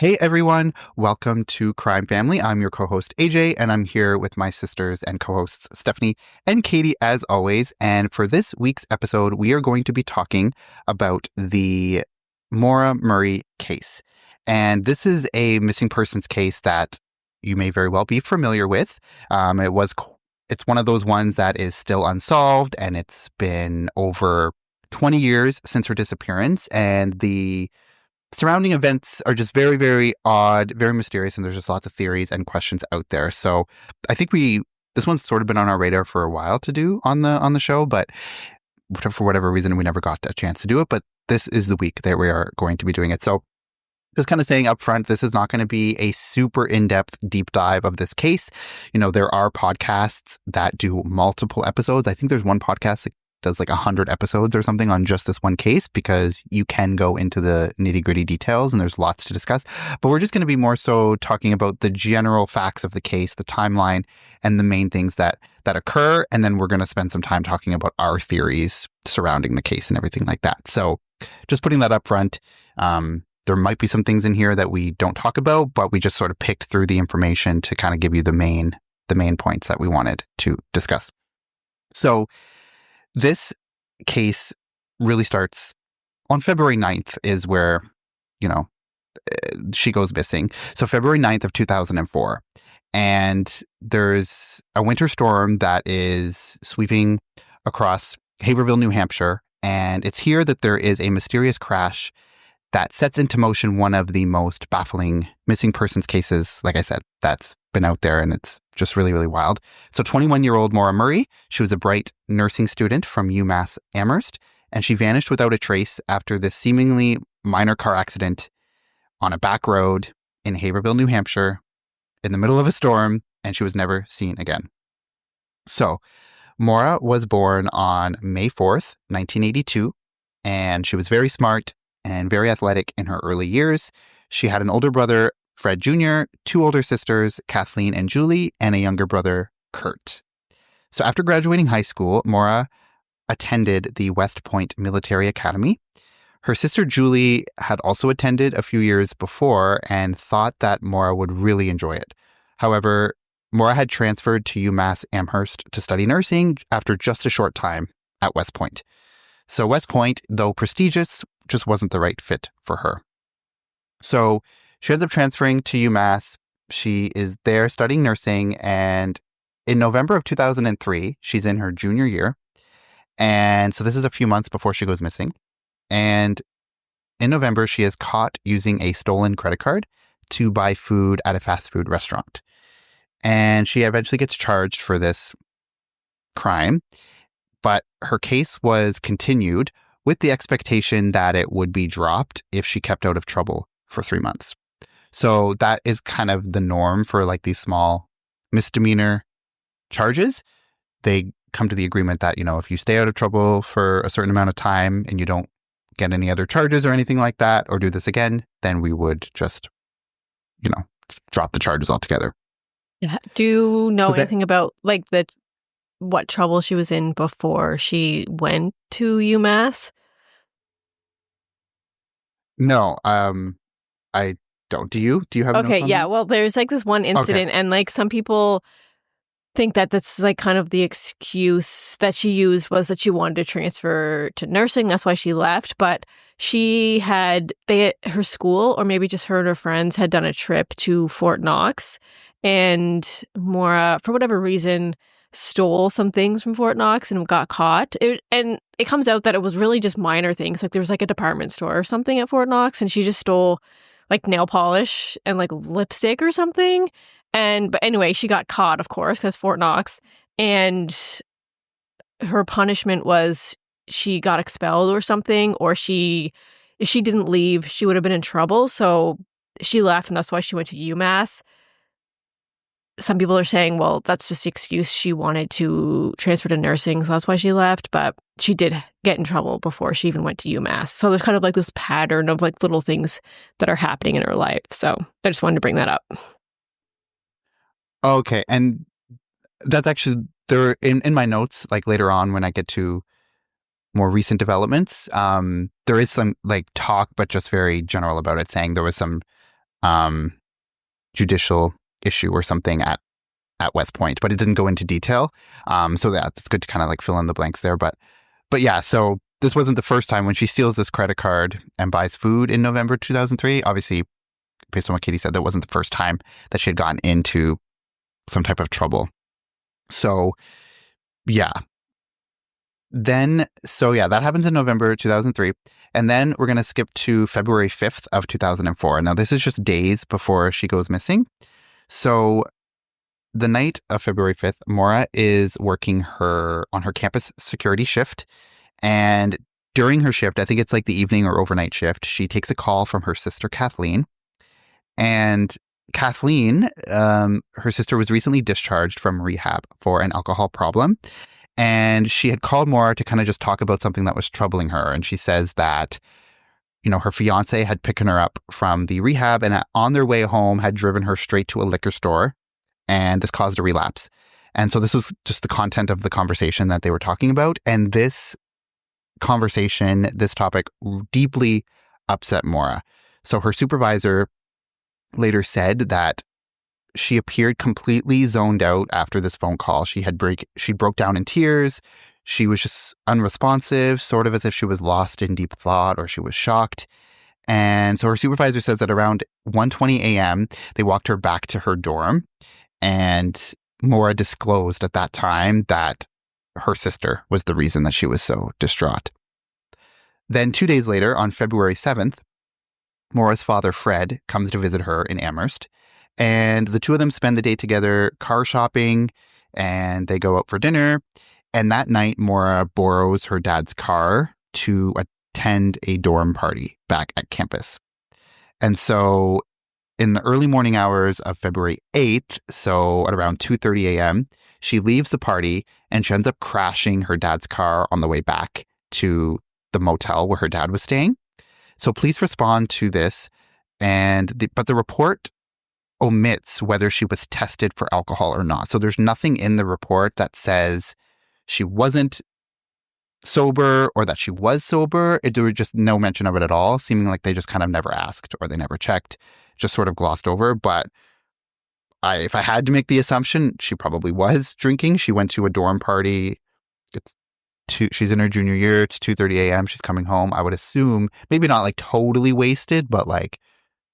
Hey everyone, welcome to Crime Family. I'm your co-host AJ, and I'm here with my sisters and co-hosts Stephanie and Katie as always. And for this week's episode, we are going to be talking about the Maura Murray case. And this is a missing persons case that you may very well be familiar with. It's one of those ones that is still unsolved, and it's been over 20 years since her disappearance, and the surrounding events are just very, very odd, very mysterious, and there's just lots of theories and questions out there. So I think this one's sort of been on our radar for a while to do on the show, but for whatever reason, we never got a chance to do it. But this is the week that we are going to be doing it. So just kind of saying up front, this is not going to be a super in-depth deep dive of this case. You know, there are podcasts that do multiple episodes. I think there's one podcast that does like 100 episodes or something on just this one case, because you can go into the nitty-gritty details and there's lots to discuss. But we're just going to be more so talking about the general facts of the case, the timeline, and the main things that occur. And then we're going to spend some time talking about our theories surrounding the case and everything like that. So just putting that up front, there might be some things in here that we don't talk about, but we just sort of picked through the information to kind of give you the main points that we wanted to discuss. So this case really starts on February 9th is where, she goes missing. So February 9th of 2004. And there's a winter storm that is sweeping across Haverhill, New Hampshire. And it's here that there is a mysterious crash that sets into motion one of the most baffling missing persons cases, like I said, that's been out there, and it's just really, really wild. So 21-year-old Maura Murray, she was a bright nursing student from UMass Amherst, and she vanished without a trace after this seemingly minor car accident on a back road in Haverhill, New Hampshire, in the middle of a storm, and she was never seen again. So Maura was born on May 4th, 1982, and she was very smart and very athletic in her early years. She had an older brother, Fred Jr., two older sisters, Kathleen and Julie, and a younger brother, Kurt. So after graduating high school, Maura attended the West Point Military Academy. Her sister Julie had also attended a few years before and thought that Maura would really enjoy it. However, Maura had transferred to UMass Amherst to study nursing after just a short time at West Point. So West Point, though prestigious, just wasn't the right fit for her. So she ends up transferring to UMass. She is there studying nursing, and in November of 2003, she's in her junior year. And so this is a few months before she goes missing. And in November, she is caught using a stolen credit card to buy food at a fast food restaurant. And she eventually gets charged for this crime. But her case was continued with the expectation that it would be dropped if she kept out of trouble for 3 months. So that is kind of the norm for like these small misdemeanor charges. They come to the agreement that, if you stay out of trouble for a certain amount of time and you don't get any other charges or anything like that, or do this again, then we would just, drop the charges altogether. Yeah. Do you know anything about like what trouble she was in before she went to UMass? No, I don't. Do you? Do you have? Okay, notes on yeah. that? Well, there's like this one incident, and like some people think that that's like kind of the excuse that she used was that she wanted to transfer to nursing. That's why she left. But her school, or maybe just her and her friends, had done a trip to Fort Knox, and Maura, for whatever reason, stole some things from Fort Knox and got caught. And it comes out that it was really just minor things. Like there was like a department store or something at Fort Knox, and she just stole like nail polish and like lipstick or something. But anyway, she got caught, of course, because Fort Knox. And her punishment was she got expelled or something, or if she didn't leave, she would have been in trouble. So she left, and that's why she went to UMass. Some people are saying, well, that's just the excuse. She wanted to transfer to nursing, so that's why she left. But she did get in trouble before she even went to UMass. So there's kind of like this pattern of like little things that are happening in her life. So I just wanted to bring that up. Okay. And that's actually there in my notes, like later on when I get to more recent developments, there is some like talk, but just very general about it, saying there was some judicial issue or something at West Point, but it didn't go into detail. So that's good to kind of like fill in the blanks there. But yeah, so this wasn't the first time when she steals this credit card and buys food in November 2003. Obviously, based on what Katie said, that wasn't the first time that she had gotten into some type of trouble. So yeah. That happens in November 2003. And then we're going to skip to February 5th of 2004. Now, this is just days before she goes missing. So the night of February 5th, Maura is working on her campus security shift. And during her shift, I think it's like the evening or overnight shift, she takes a call from her sister, Kathleen. And Kathleen, her sister was recently discharged from rehab for an alcohol problem. And she had called Maura to kind of just talk about something that was troubling her. And she says that, her fiance had picked her up from the rehab and on their way home had driven her straight to a liquor store. And this caused a relapse. And so this was just the content of the conversation that they were talking about. And this conversation, this topic deeply upset Maura. So her supervisor later said that she appeared completely zoned out after this phone call. She broke down in tears. She was just unresponsive, sort of as if she was lost in deep thought or she was shocked. And so her supervisor says that around 1:20 a.m., they walked her back to her dorm. And Maura disclosed at that time that her sister was the reason that she was so distraught. Then 2 days later, on February 7th, Maura's father, Fred, comes to visit her in Amherst. And the two of them spend the day together car shopping, and they go out for dinner. And that night, Maura borrows her dad's car to attend a dorm party back at campus. And so in the early morning hours of February 8th, so at around 2:30 a.m., she leaves the party and she ends up crashing her dad's car on the way back to the motel where her dad was staying. So police respond to this, but the report omits whether she was tested for alcohol or not. So there's nothing in the report that says she wasn't sober or that she was sober. There was just no mention of it at all, seeming like they just kind of never asked or they never checked, just sort of glossed over. But if I had to make the assumption, she probably was drinking. She went to a dorm party. She's in her junior year. It's 2:30 a.m. She's coming home. I would assume maybe not like totally wasted, but like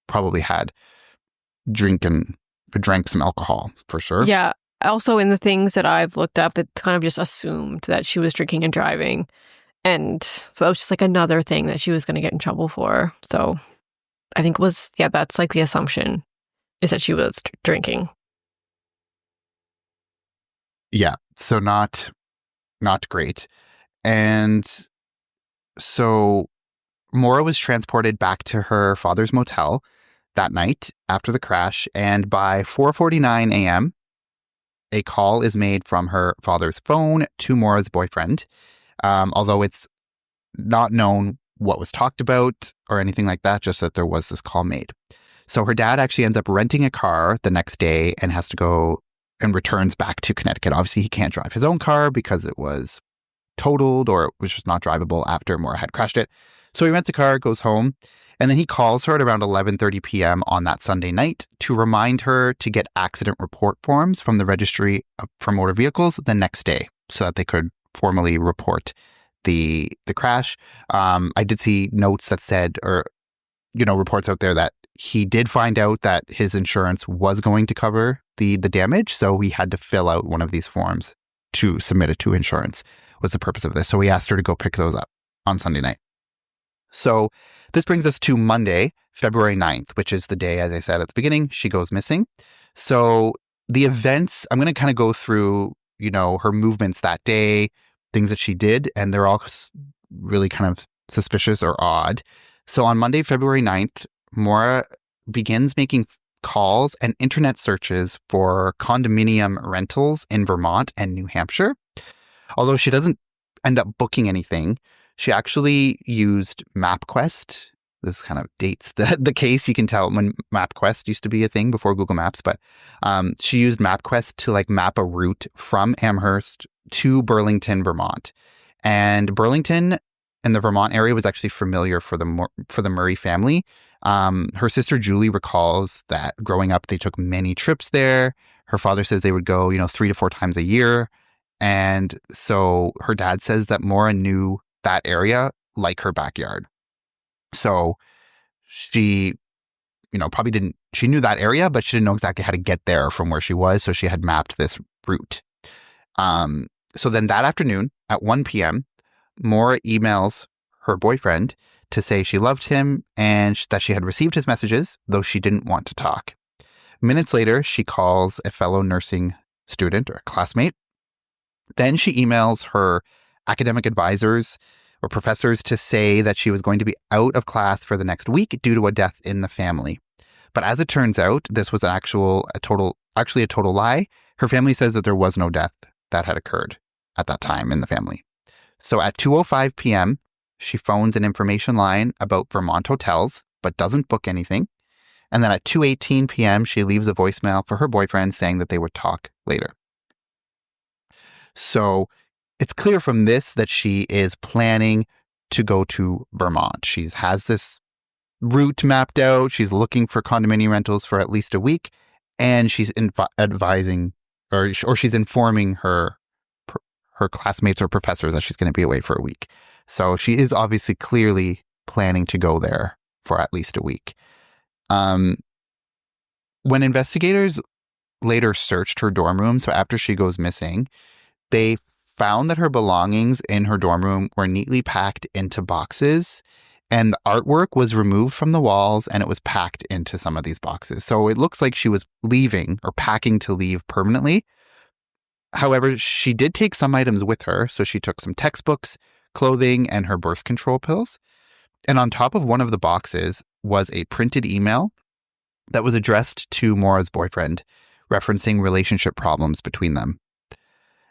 probably had drank some alcohol for sure. Yeah. Also, in the things that I've looked up, it's kind of just assumed that she was drinking and driving. And so that was just like another thing that she was going to get in trouble for. So I think that's like the assumption, is that she was drinking. Yeah. So not great. And so Maura was transported back to her father's motel that night after the crash. And by 4:49 a.m., a call is made from her father's phone to Maura's boyfriend, although it's not known what was talked about or anything like that, just that there was this call made. So her dad actually ends up renting a car the next day and has to go and returns back to Connecticut. Obviously, he can't drive his own car because it was totaled or it was just not drivable after Maura had crashed it. So he rents a car, goes home, and then he calls her at around 11:30 p.m. on that Sunday night to remind her to get accident report forms from the registry for motor vehicles the next day so that they could formally report the crash. I did see notes that said, or, reports out there that he did find out that his insurance was going to cover the damage. So he had to fill out one of these forms to submit it to insurance was the purpose of this. So we asked her to go pick those up on Sunday night. So this brings us to Monday, February 9th, which is the day, as I said at the beginning, she goes missing. So the events, I'm going to kind of go through, her movements that day, things that she did, and they're all really kind of suspicious or odd. So on Monday, February 9th, Maura begins making calls and internet searches for condominium rentals in Vermont and New Hampshire. Although she doesn't end up booking anything, she actually used MapQuest. This kind of dates the case. You can tell when MapQuest used to be a thing before Google Maps, but she used MapQuest to like map a route from Amherst to Burlington, Vermont. And Burlington and the Vermont area was actually familiar for the Murray family. Her sister Julie recalls that growing up, they took many trips there. Her father says they would go, 3 to 4 times a year. And so her dad says that Maura knew that area like her backyard. So she, probably didn't, she knew that area, but she didn't know exactly how to get there from where she was. So she had mapped this route. So then that afternoon at 1 p.m., Maura emails her boyfriend to say she loved him and that she had received his messages, though she didn't want to talk. Minutes later, she calls a fellow nursing student or a classmate. Then she emails her academic advisors or professors to say that she was going to be out of class for the next week due to a death in the family. But as it turns out, this was a total lie. Her family says that there was no death that had occurred at that time in the family. So at 2:05 p.m., she phones an information line about Vermont hotels, but doesn't book anything. And then at 2:18 p.m., she leaves a voicemail for her boyfriend saying that they would talk later. So it's clear from this that she is planning to go to Vermont. She has this route mapped out. She's looking for condominium rentals for at least a week. And she's advising or she's informing her classmates or professors that she's going to be away for a week. So she is obviously clearly planning to go there for at least a week. When investigators later searched her dorm room, so after she goes missing, they found that her belongings in her dorm room were neatly packed into boxes, and the artwork was removed from the walls and it was packed into some of these boxes. So it looks like she was leaving or packing to leave permanently. However, she did take some items with her. So she took some textbooks, clothing, and her birth control pills. And on top of one of the boxes was a printed email that was addressed to Maura's boyfriend, referencing relationship problems between them.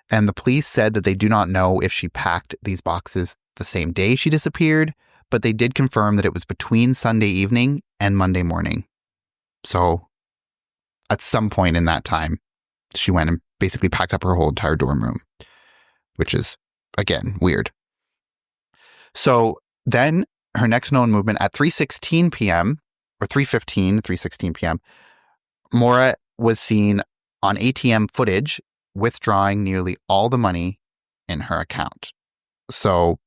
And the police said that they do not know if she packed these boxes the same day she disappeared, but they did confirm that it was between Sunday evening and Monday morning. So at some point in that time, she went and basically packed up her whole entire dorm room, which is, again, weird. So then her next known movement at 3:16 p.m. or 3:16 p.m., Maura was seen on ATM footage withdrawing nearly all the money in her account. So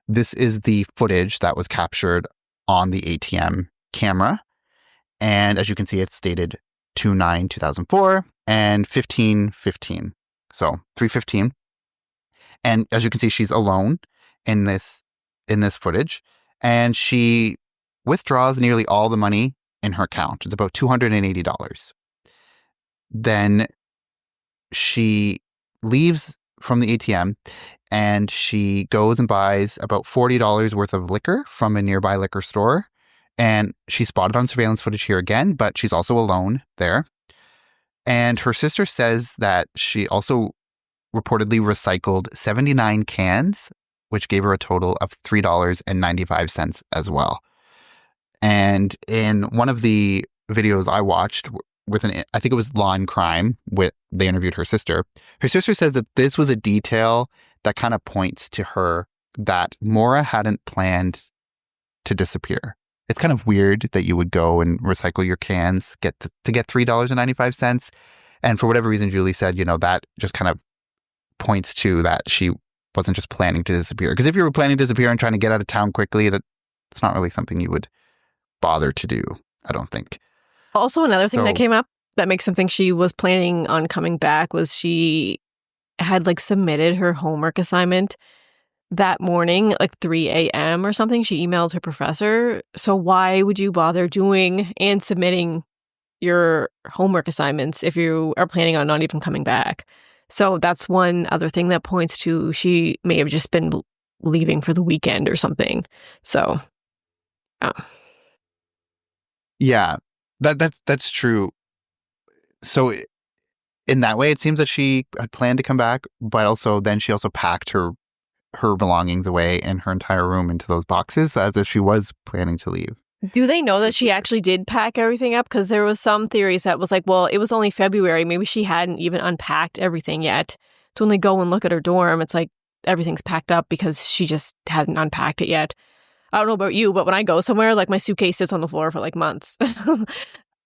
this is the footage that was captured on the ATM camera. And as you can see, it's dated 2/9/2004 and 15/15. So 3:15. And as you can see, she's alone in this footage. And she withdraws nearly all the money in her account. It's about $280. Then she leaves from the ATM and she goes and buys about $40 worth of liquor from a nearby liquor store. And she's spotted on surveillance footage here again, but she's also alone there. And her sister says that she also reportedly recycled 79 cans, which gave her a total of $3.95 as well. And in one of the videos I watched I think it was Law and Crime, they interviewed her sister. Her sister says that this was a detail that kind of points to her that Maura hadn't planned to disappear. It's kind of weird that you would go and recycle your cans to get $3.95. And for whatever reason, Julie said, that just kind of points to that she wasn't just planning to disappear. Because if you were planning to disappear and trying to get out of town quickly, it's not really something you would bother to do, I don't think. Also, another thing that came up that makes them think she was planning on coming back was she had submitted her homework assignment that morning, 3 a.m. or something. She emailed her professor. So why would you bother doing and submitting your homework assignments if you are planning on not even coming back? So that's one other thing that points to she may have just been leaving for the weekend or something. So, yeah, that's true. So in that way, it seems that she had planned to come back, but also then she also packed her belongings away and her entire room into those boxes as if she was planning to leave. Do they know that she actually did pack everything up? Because there was some theories that was well, it was only February. Maybe she hadn't even unpacked everything yet. To only go and look at her dorm, it's everything's packed up because she just hadn't unpacked it yet. I don't know about you, but when I go somewhere, like my suitcase sits on the floor for like months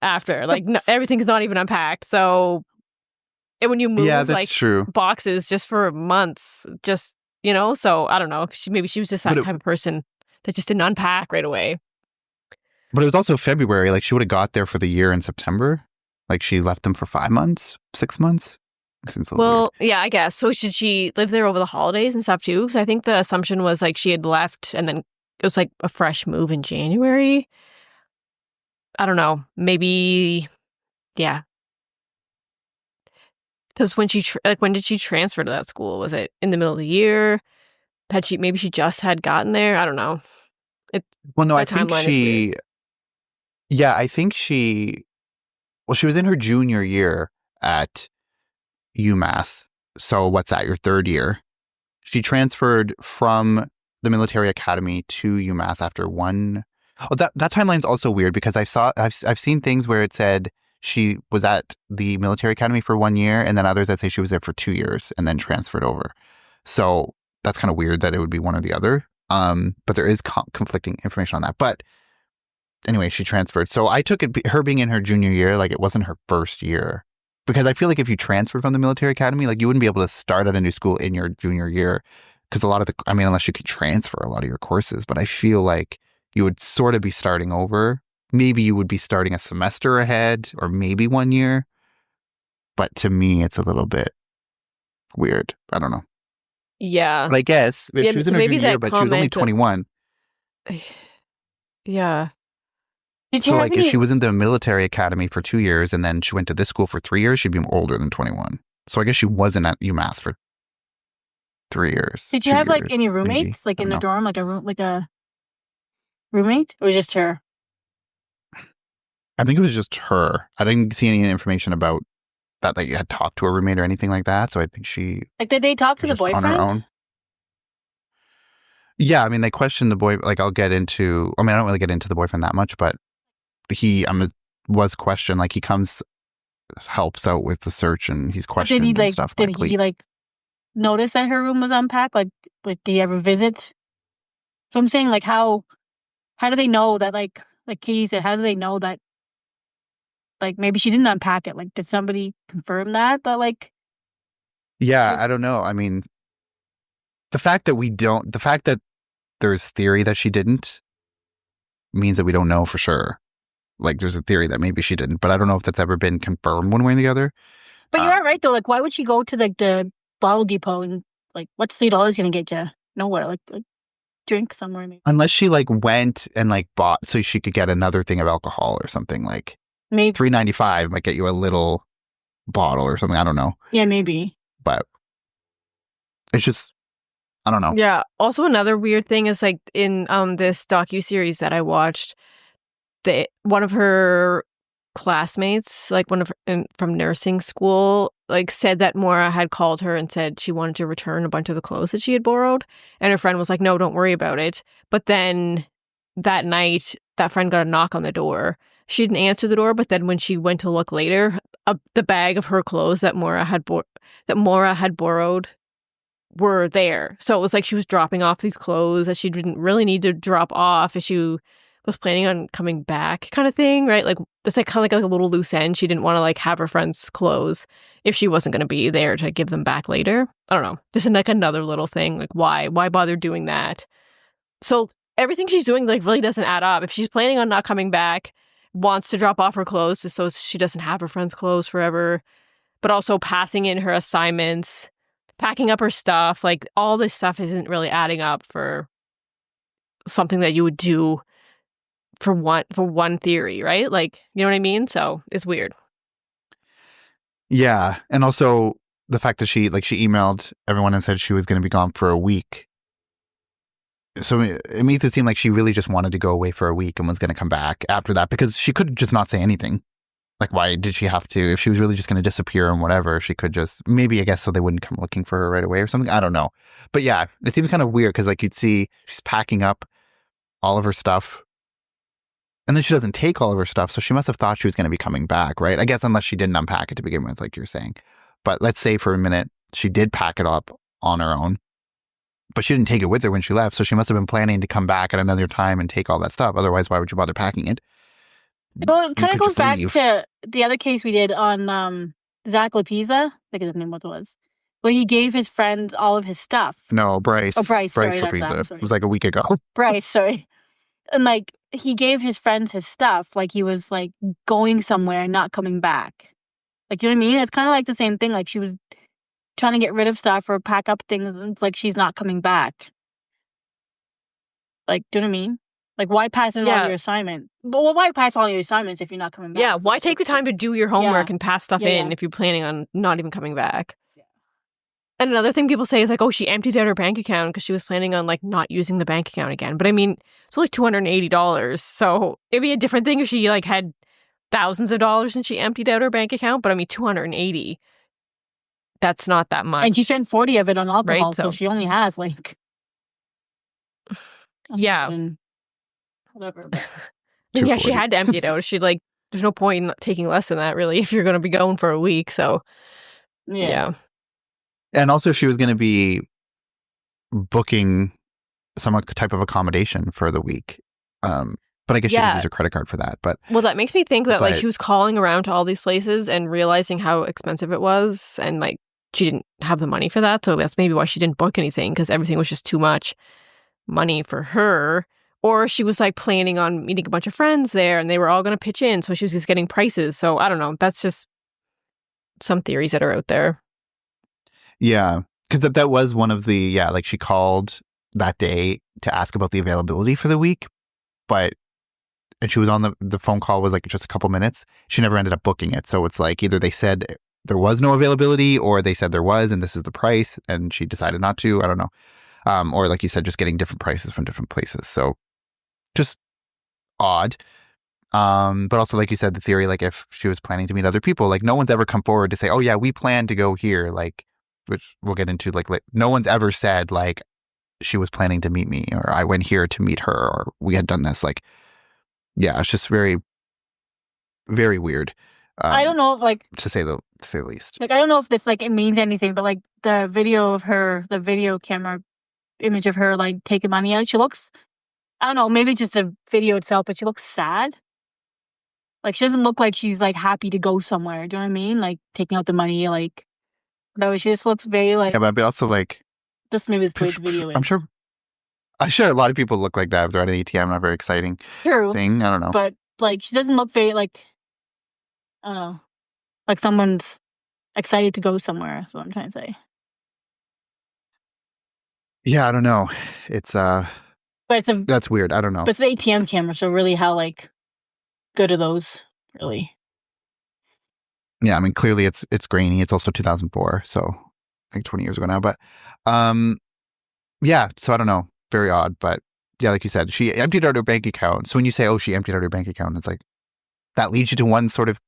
after. Like everything's not even unpacked. So and when you Yeah, move that's like true. boxes just for months, just so I don't know. Maybe she was just that type of person that just didn't unpack right away. But it was also February. Like she would have got there for the year in September. Like she left them for 5 months, 6 months. It seems a little weird. Yeah, I guess. So should she live there over the holidays and stuff too? Because I think the assumption was like she had left and then it was like a fresh move in January. I don't know. Maybe, yeah. Because when when did she transfer to that school? Was it in the middle of the year? Maybe she just had gotten there? I don't know. Well, no, I think she. Yeah, I think she. Well, she was in her junior year at UMass. So what's that? Your third year. She transferred from the military academy to UMass after one. Oh, that timeline's also weird because I've seen things where it said she was at the military academy for 1 year, and then others that say she was there for 2 years and then transferred over. So that's kind of weird that it would be one or the other. But there is conflicting information on that. But anyway, she transferred. So I took it, her being in her junior year, like it wasn't her first year. Because I feel like if you transferred from the military academy, like you wouldn't be able to start at a new school in your junior year. Because a lot of unless you could transfer a lot of your courses, but I feel like you would sort of be starting over. Maybe you would be starting a semester ahead or maybe 1 year. But to me, it's a little bit weird. I don't know. Yeah. But I guess if she was in her junior year, but she was only 21. Yeah. So like if she was in the military academy for 2 years and then she went to this school for 3 years, she'd be older than 21. So I guess she wasn't at UMass for 3 years. Did you have like any roommates, like in the dorm, like a roommate, or just her? I think it was just her. I didn't see any information about that you had talked to a roommate or anything like that. So I think she did they talk to the boyfriend on her own? Yeah, I mean they questioned the boy. Like I'll get into. I mean I don't really get into the boyfriend that much, but he was questioned. Like he helps out with the search and he's questioned and stuff. Did he notice that her room was unpacked? Like did he ever visit? So I'm saying like how do they know that like Katie said, how do they know that like maybe she didn't unpack it? Like did somebody confirm that like? Yeah, I don't know. I mean, the fact that there's theory that she didn't means that we don't know for sure. Like there's a theory that maybe she didn't, but I don't know if that's ever been confirmed one way or the other. But you are right though. Like why would she go to the bottle depot and like what's $3 going to get you? Nowhere. Like drink somewhere maybe. Unless she like went and like bought so she could get another thing of alcohol or something, like maybe $3.95 might get you a little bottle or something. I don't know. Yeah, maybe. But it's just I don't know. Yeah. Also, another weird thing is like in this docuseries that I watched, one of her classmates, like from nursing school, like said that Maura had called her and said she wanted to return a bunch of the clothes that she had borrowed, and her friend was like, "No, don't worry about it." But then that night, that friend got a knock on the door. She didn't answer the door, but then when she went to look later, the bag of her clothes that Maura had borrowed were there. So it was like she was dropping off these clothes that she didn't really need to drop off if she was planning on coming back, kind of thing, right? Like it's like kind of like a little loose end. She didn't want to like have her friend's clothes if she wasn't going to be there to give them back later. I don't know. Just like another little thing. Like why bother doing that? So everything she's doing like really doesn't add up. If she's planning on not coming back, wants to drop off her clothes just so she doesn't have her friend's clothes forever, but also passing in her assignments, packing up her stuff, like all this stuff isn't really adding up for something that you would do for one theory, right? Like, you know what I mean? So it's weird. Yeah. And also the fact that she emailed everyone and said she was going to be gone for a week. So it makes it seem like she really just wanted to go away for a week and was going to come back after that, because she could just not say anything. Like, why did she have to? If she was really just going to disappear and whatever, she could just, maybe, I guess, so they wouldn't come looking for her right away or something. I don't know. But yeah, it seems kind of weird because like you'd see she's packing up all of her stuff and then she doesn't take all of her stuff. So she must have thought she was going to be coming back, right? I guess unless she didn't unpack it to begin with, like you're saying. But let's say for a minute she did pack it up on her own. but she didn't take it with her when she left. So she must have been planning to come back at another time and take all that stuff. Otherwise, why would you bother packing it? Well, it kind of could goes just back leave. to the other case we did on Zach Lapisa. I think his name was. Where he gave his friend all of his stuff. No, Bryce. Oh, Bryce. Sorry, Lapisa. that's that. Sorry. It was like a week ago. Bryce, sorry. And like he gave his friends his stuff, like he was like going somewhere and not coming back. Like, you know what I mean? It's kind of like the same thing. Like she was trying to get rid of stuff or pack up things, and it's like she's not coming back. Like, do you know what I mean? Like, why pass in all your assignment? Well, why pass all your assignments if you're not coming back? Yeah, why take the time to do your homework and pass stuff in if you're planning on not even coming back? Yeah. And another thing people say is like, oh, she emptied out her bank account because she was planning on like not using the bank account again. But I mean, it's only $280. So it'd be a different thing if she like had thousands of dollars and she emptied out her bank account. But I mean, $280, that's not that much. And she spent 40 of it on alcohol, right? so she only has like... Yeah. Whatever. And yeah, she had to empty it out. She like, there's no point in taking less than that really if you're going to be going for a week. So yeah. And also she was going to be booking some type of accommodation for the week. But I guess she could use her credit card for that. But well, that makes me think that like she was calling around to all these places and realizing how expensive it was, and like she didn't have the money for that. So that's maybe why she didn't book anything, because everything was just too much money for her. Or she was like planning on meeting a bunch of friends there and they were all going to pitch in. So she was just getting prices. So I don't know. That's just some theories that are out there. Yeah. Because that was one of the, like she called that day to ask about the availability for the week. And she was on the phone call was like just a couple minutes. She never ended up booking it. So it's like either they said there was no availability or they said there was and this is the price and she decided not to. I don't know. Or like you said, just getting different prices from different places. So just odd. But also, like you said, the theory, like if she was planning to meet other people, like no one's ever come forward to say, oh yeah, we plan to go here, like, which we'll get into, like no one's ever said like she was planning to meet me or I went here to meet her or we had done this. Like, yeah, it's just very, very weird. I don't know, like to say the least. Like I don't know if this like it means anything, but like the video of her, the video camera image of her like taking money out, she looks, I don't know, maybe it's just the video itself, but she looks sad. Like she doesn't look like she's like happy to go somewhere. Do you know what I mean? Like taking out the money, like no, she just looks very like. Yeah, but also like. Just maybe it's the way the video is. I'm sure a lot of people look like that if they're at an ATM. Not a very exciting thing. I don't know. But like she doesn't look very like, I don't know, like someone's excited to go somewhere. That's what I'm trying to say. Yeah, I don't know. It's but that's weird. I don't know. But it's the ATM camera, so really, how like good are those? Really? Yeah, I mean, clearly it's grainy. It's also 2004, so like 20 years ago now. But yeah. So I don't know. Very odd, but yeah, like you said, she emptied out her bank account. So when you say, "Oh, she emptied out her bank account," it's like that leads you to one sort of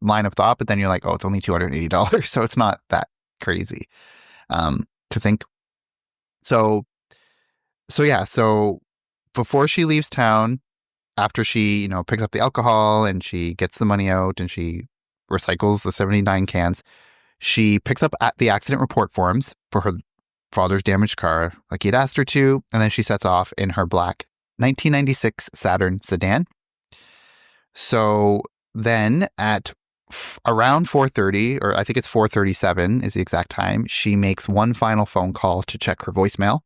line of thought, but then you're like, "Oh, it's only $280," so it's not that crazy to think. So yeah, so before she leaves town, after she, picks up the alcohol and she gets the money out and she recycles the 79 cans, she picks up at the accident report forms for her father's damaged car, like he'd asked her to, and then she sets off in her black 1996 Saturn sedan. So then at around 4:30, or I think it's 4:37 is the exact time, she makes one final phone call to check her voicemail.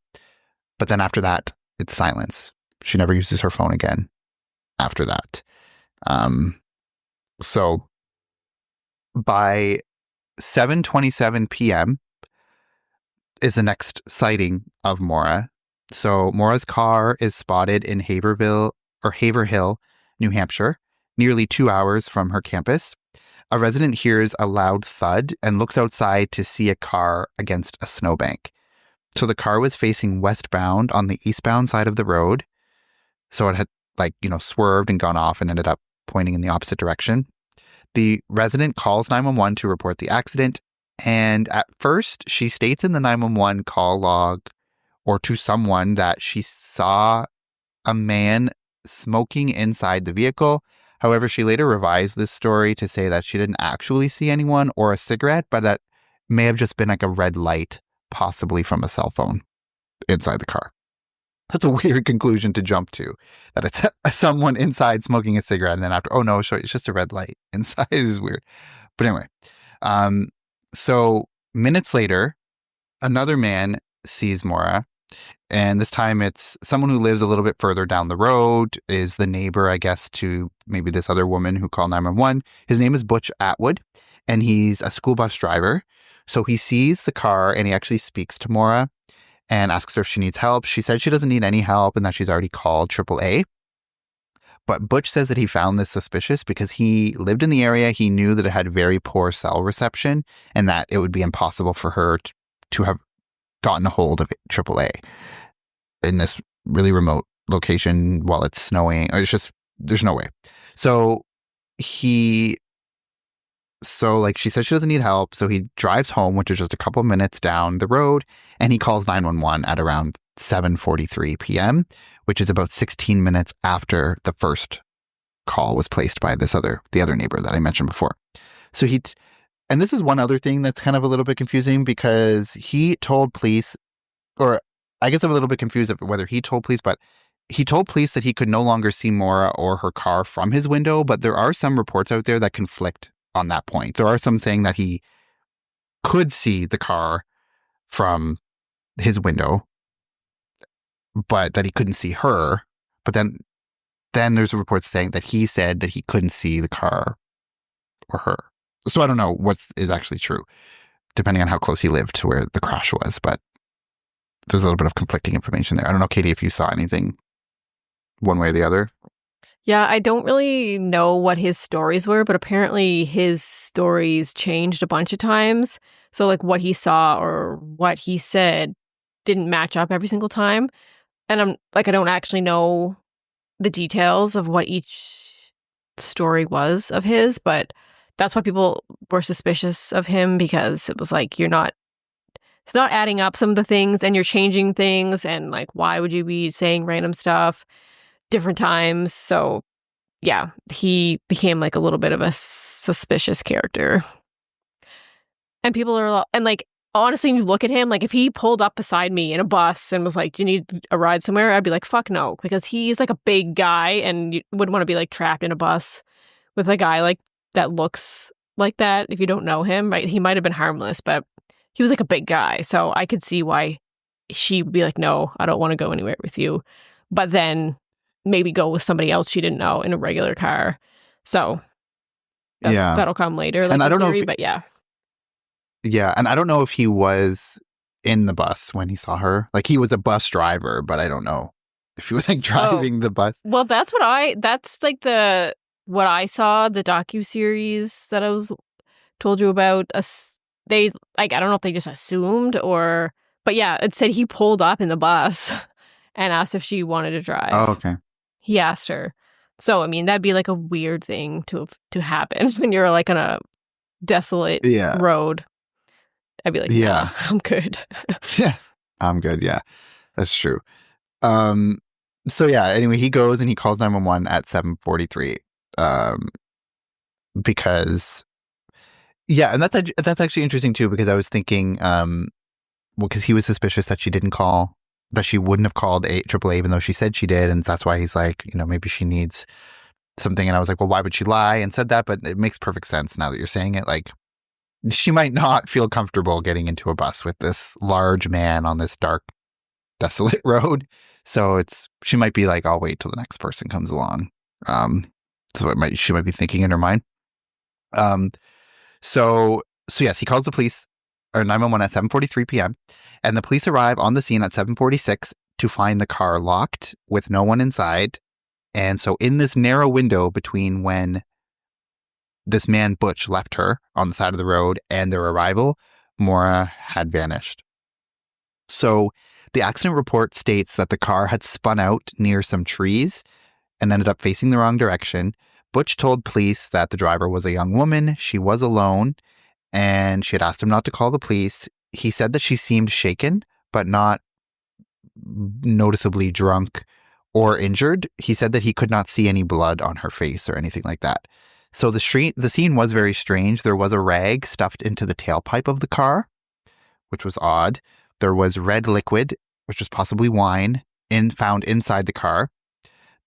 But then after that, it's silence. She never uses her phone again after that. So by 7:27 p.m. is the next sighting of Maura. So Maura's car is spotted in Haverhill, New Hampshire, nearly 2 hours from her campus. A resident hears a loud thud and looks outside to see a car against a snowbank. So the car was facing westbound on the eastbound side of the road. So it had swerved and gone off and ended up pointing in the opposite direction. The resident calls 911 to report the accident. And at first, she states in the 911 call log or to someone that she saw a man smoking inside the vehicle. However, she later revised this story to say that she didn't actually see anyone or a cigarette, but that may have just been like a red light, possibly from a cell phone. inside the car. That's a weird conclusion to jump to, that it's someone inside smoking a cigarette, and then after, oh no, it's just a red light inside. Is weird. But anyway, so minutes later, another man sees Maura, and this time it's someone who lives a little bit further down the road, is the neighbor, I guess, to maybe this other woman who called 911. His name is Butch Atwood, and he's a school bus driver. So he sees the car, and he actually speaks to Maura and asks her if she needs help. She said she doesn't need any help and that she's already called AAA. But Butch says that he found this suspicious because he lived in the area. He knew that it had very poor cell reception and that it would be impossible for her to have gotten a hold of AAA in this really remote location while it's snowing. Or it's just, there's no way. So she says she doesn't need help. So he drives home, which is just a couple minutes down the road, and he calls 911 at around 7:43 p.m., which is about 16 minutes after the first call was placed by the other neighbor that I mentioned before. So and this is one other thing that's kind of a little bit confusing, because he told police, or I guess I'm a little bit confused of whether he told police, but he told police that he could no longer see Maura or her car from his window. But there are some reports out there that conflict on that point. There are some saying that he could see the car from his window, but that he couldn't see her. But then there's reports saying that he said that he couldn't see the car or her. So I don't know what is actually true, depending on how close he lived to where the crash was. But there's a little bit of conflicting information there. I don't know, Katie, if you saw anything one way or the other. Yeah, I don't really know what his stories were, but apparently his stories changed a bunch of times. So like what he saw or what he said didn't match up every single time. And I don't actually know the details of what each story was of his, but that's why people were suspicious of him, because it was like, it's not adding up, some of the things, and you're changing things, and like, why would you be saying random stuff different times? So yeah, he became like a little bit of a suspicious character. And people are, and like, honestly, you look at him, like if he pulled up beside me in a bus and was like, do you need a ride somewhere? I'd be like, fuck no, because he's like a big guy and you wouldn't want to be like trapped in a bus with a guy like that looks like that if you don't know him, right? He might have been harmless, but he was like a big guy. So I could see why she would be like, no, I don't want to go anywhere with you. But then maybe go with somebody else she didn't know in a regular car. So that'll come later. Like, and I don't know but yeah. Yeah, and I don't know if he was in the bus when he saw her. Like, he was a bus driver, but I don't know if he was like driving the bus. Well, that's like what I saw, the docuseries that I was told you about. They like, I don't know if they just assumed but yeah, it said he pulled up in the bus and asked if she wanted to drive. Oh, okay. He asked her. So, I mean, that'd be like a weird thing to happen when you're like on a desolate road. I'd be like, yeah, I'm good. Yeah, I'm good. Yeah, that's true. So yeah, anyway, he goes and he calls 911 at 7:43. Because, yeah, and that's actually interesting too, because I was thinking, because he was suspicious that she wouldn't have called AAA even though she said she did, and that's why he's like, maybe she needs something. And I was like, well, why would she lie and said that? But it makes perfect sense now that you're saying it. Like, she might not feel comfortable getting into a bus with this large man on this dark, desolate road. So she might be like, I'll wait till the next person comes along. So she might be thinking in her mind. So yes, he calls the police or 911 at 7:43 p.m. and the police arrive on the scene at 7:46 to find the car locked with no one inside. And so in this narrow window between when this man Butch left her on the side of the road and their arrival, Maura had vanished. So the accident report states that the car had spun out near some trees and ended up facing the wrong direction. Butch told police that the driver was a young woman. She was alone, and she had asked him not to call the police. He said that she seemed shaken, but not noticeably drunk or injured. He said that he could not see any blood on her face or anything like that. So the scene was very strange. There was a rag stuffed into the tailpipe of the car, which was odd. There was red liquid which was possibly wine, found inside the car.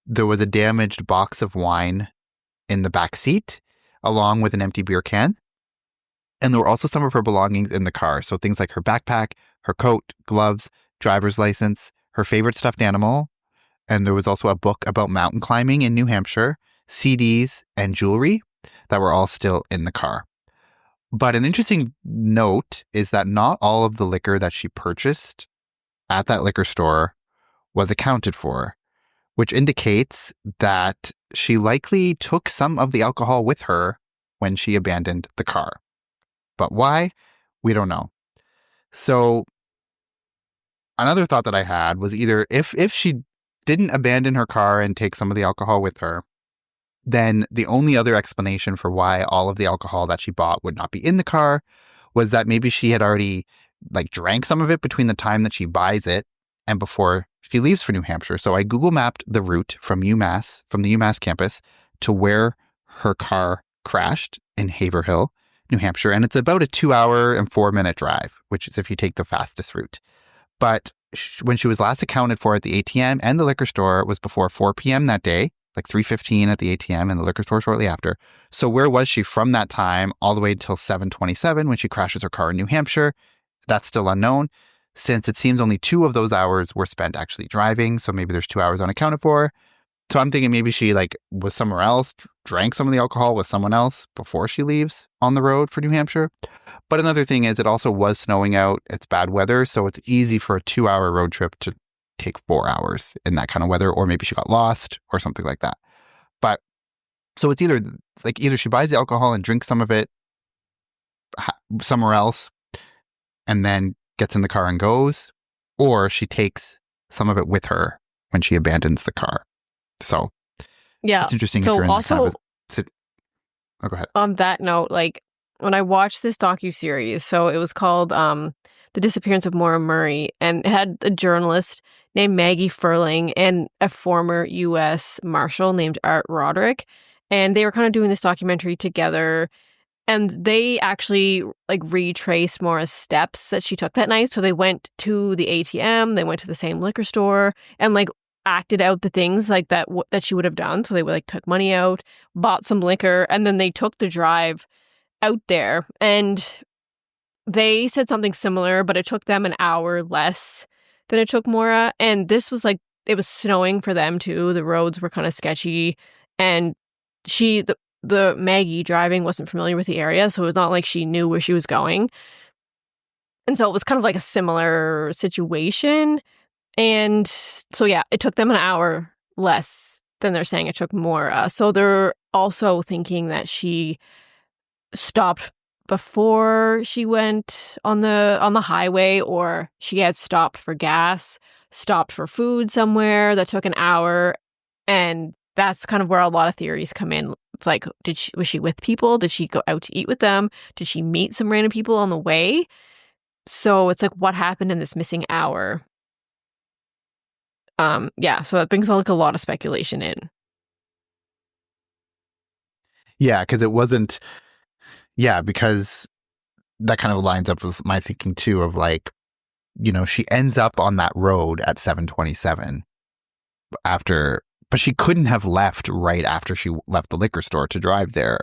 There was a damaged box of wine in the back seat, along with an empty beer can. And there were also some of her belongings in the car. So things like her backpack, her coat, gloves, driver's license, her favorite stuffed animal. And there was also a book about mountain climbing in New Hampshire, CDs, and jewelry that were all still in the car. But an interesting note is that not all of the liquor that she purchased at that liquor store was accounted for, which indicates that she likely took some of the alcohol with her when she abandoned the car. But why? We don't know. So another thought that I had was either if she didn't abandon her car and take some of the alcohol with her, then the only other explanation for why all of the alcohol that she bought would not be in the car was that maybe she had already drank some of it between the time that she buys it and before she leaves for New Hampshire. So I Google mapped the route from the UMass campus to where her car crashed in Haverhill, New Hampshire. And it's about a 2-hour and 4-minute drive, which is if you take the fastest route. But when she was last accounted for at the ATM and the liquor store, it was before 4 p.m. that day, like 3:15 at the ATM and the liquor store shortly after. So where was she from that time all the way until 7:27 when she crashes her car in New Hampshire? That's still unknown, since it seems only 2 of those hours were spent actually driving. So maybe there's 2 hours unaccounted for. So I'm thinking maybe she was somewhere else, drank some of the alcohol with someone else before she leaves on the road for New Hampshire. But another thing is it also was snowing out. It's bad weather. So it's easy for a 2-hour road trip to take 4 hours in that kind of weather, or maybe she got lost or something like that. But so it's either she buys the alcohol and drinks some of it somewhere else and then gets in the car and goes, or she takes some of it with her when she abandons the car. So yeah, it's interesting. So if you're in also, oh, go ahead. On that note, when I watched this docuseries, so it was called The Disappearance of Maura Murray, and it had a journalist named Maggie Furling and a former U.S. Marshal named Art Roderick, and they were kind of doing this documentary together, and they actually retraced Maura's steps that she took that night. So they went to the ATM, they went to the same liquor store, and acted out the things that she would have done. So they took money out, bought some liquor, and then they took the drive out there. And they said something similar, but it took them an hour less than it took Maura. And this was it was snowing for them too. The roads were kind of sketchy, and the Maggie driving wasn't familiar with the area, so it was not like she knew where she was going. And so it was kind of a similar situation. And so, yeah, it took them an hour less than they're saying it took Maura. So they're also thinking that she stopped before she went on the highway, or she had stopped for gas, stopped for food somewhere that took an hour. And that's kind of where a lot of theories come in. It's was she with people? Did she go out to eat with them? Did she meet some random people on the way? So it's what happened in this missing hour? Yeah, so that brings a lot of speculation in. Yeah, because it wasn't. Yeah, because that kind of lines up with my thinking too of she ends up on that road at 7:27 after, but she couldn't have left right after she left the liquor store to drive there,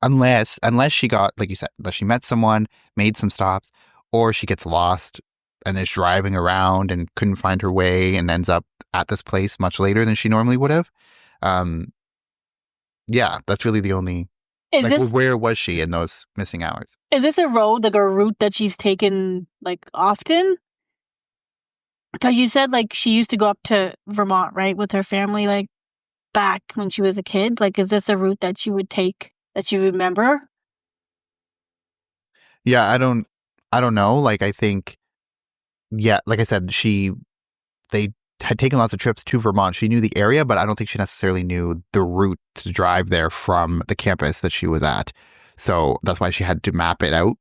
unless she got, like you said, unless she met someone, made some stops, or she gets lost and is driving around and couldn't find her way and ends up at this place much later than she normally would have. Yeah, that's really the only. Where was she in those missing hours? Is this a road, a route that she's taken often? Because you said she used to go up to Vermont, right, with her family, back when she was a kid. Is this a route that she would take that you remember? Yeah, I don't know. I think, yeah, like I said, they had taken lots of trips to Vermont. She knew the area, but I don't think she necessarily knew the route to drive there from the campus that she was at. So that's why she had to map it out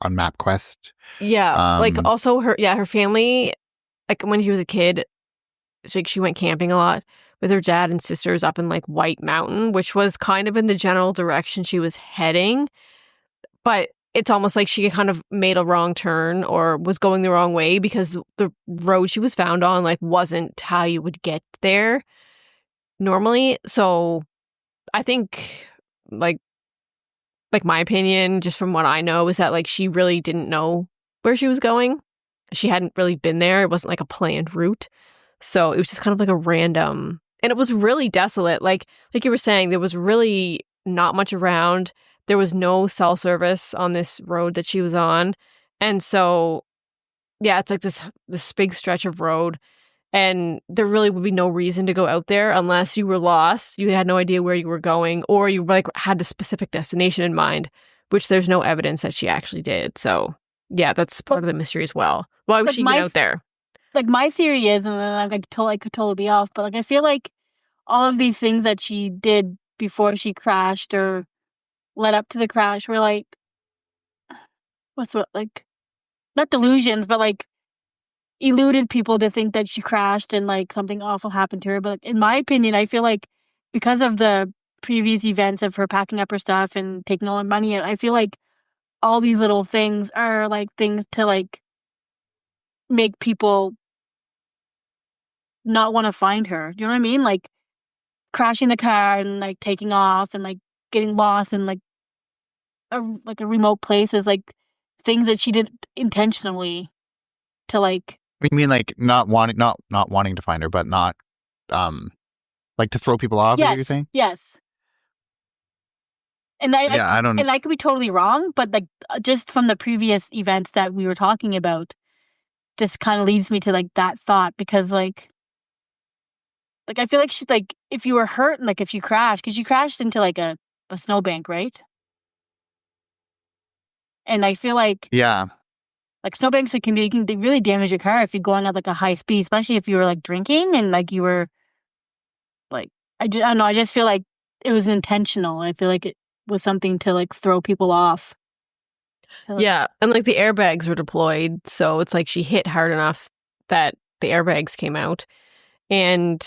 on MapQuest. Yeah, also her family, when she was a kid, she went camping a lot with her dad and sisters up in White Mountain, which was kind of in the general direction she was heading. But it's almost like she kind of made a wrong turn or was going the wrong way because the road she was found on like wasn't how you would get there normally. So I think like my opinion, just from what I know, is that like she really didn't know where she was going. She hadn't really been there. It wasn't like a planned route. So it was just kind of like a random, and it was really desolate. Like you were saying, there was really not much around. There was no cell service on this road that she was on. And so, yeah, it's like this big stretch of road. And there really would be no reason to go out there unless you were lost, you had no idea where you were going, or you like had a specific destination in mind, which there's no evidence that she actually did. So, yeah, that's part of the mystery as well. Why would she get out there? Like, my theory is, and then I could totally be off, but like I feel like all of these things that she did before she crashed or led up to the crash were like, not delusions, but like eluded people to think that she crashed and like something awful happened to her. But in my opinion, I feel like because of the previous events of her packing up her stuff and taking all her money, I feel like all these little things are like things to like make people not want to find her. Do you know what I mean? Like crashing the car and like taking off and like getting lost in like a remote place is like things that she did intentionally to like. You mean like not wanting to find her, but not like to throw people off? Yes, is what you're saying? Yes. And I don't. And I could be totally wrong, but like just from the previous events that we were talking about, just kind of leads me to like that thought because like I feel like she like if you were hurt and like if you crashed, because you crashed into like a snowbank, right? And I feel like like snowbanks can really damage your car if you're going at like a high speed, especially if you were like drinking and like you were like I don't know. I just feel like it was intentional. I feel like it was something to like throw people off. Yeah, and like the airbags were deployed, so it's like she hit hard enough that the airbags came out. And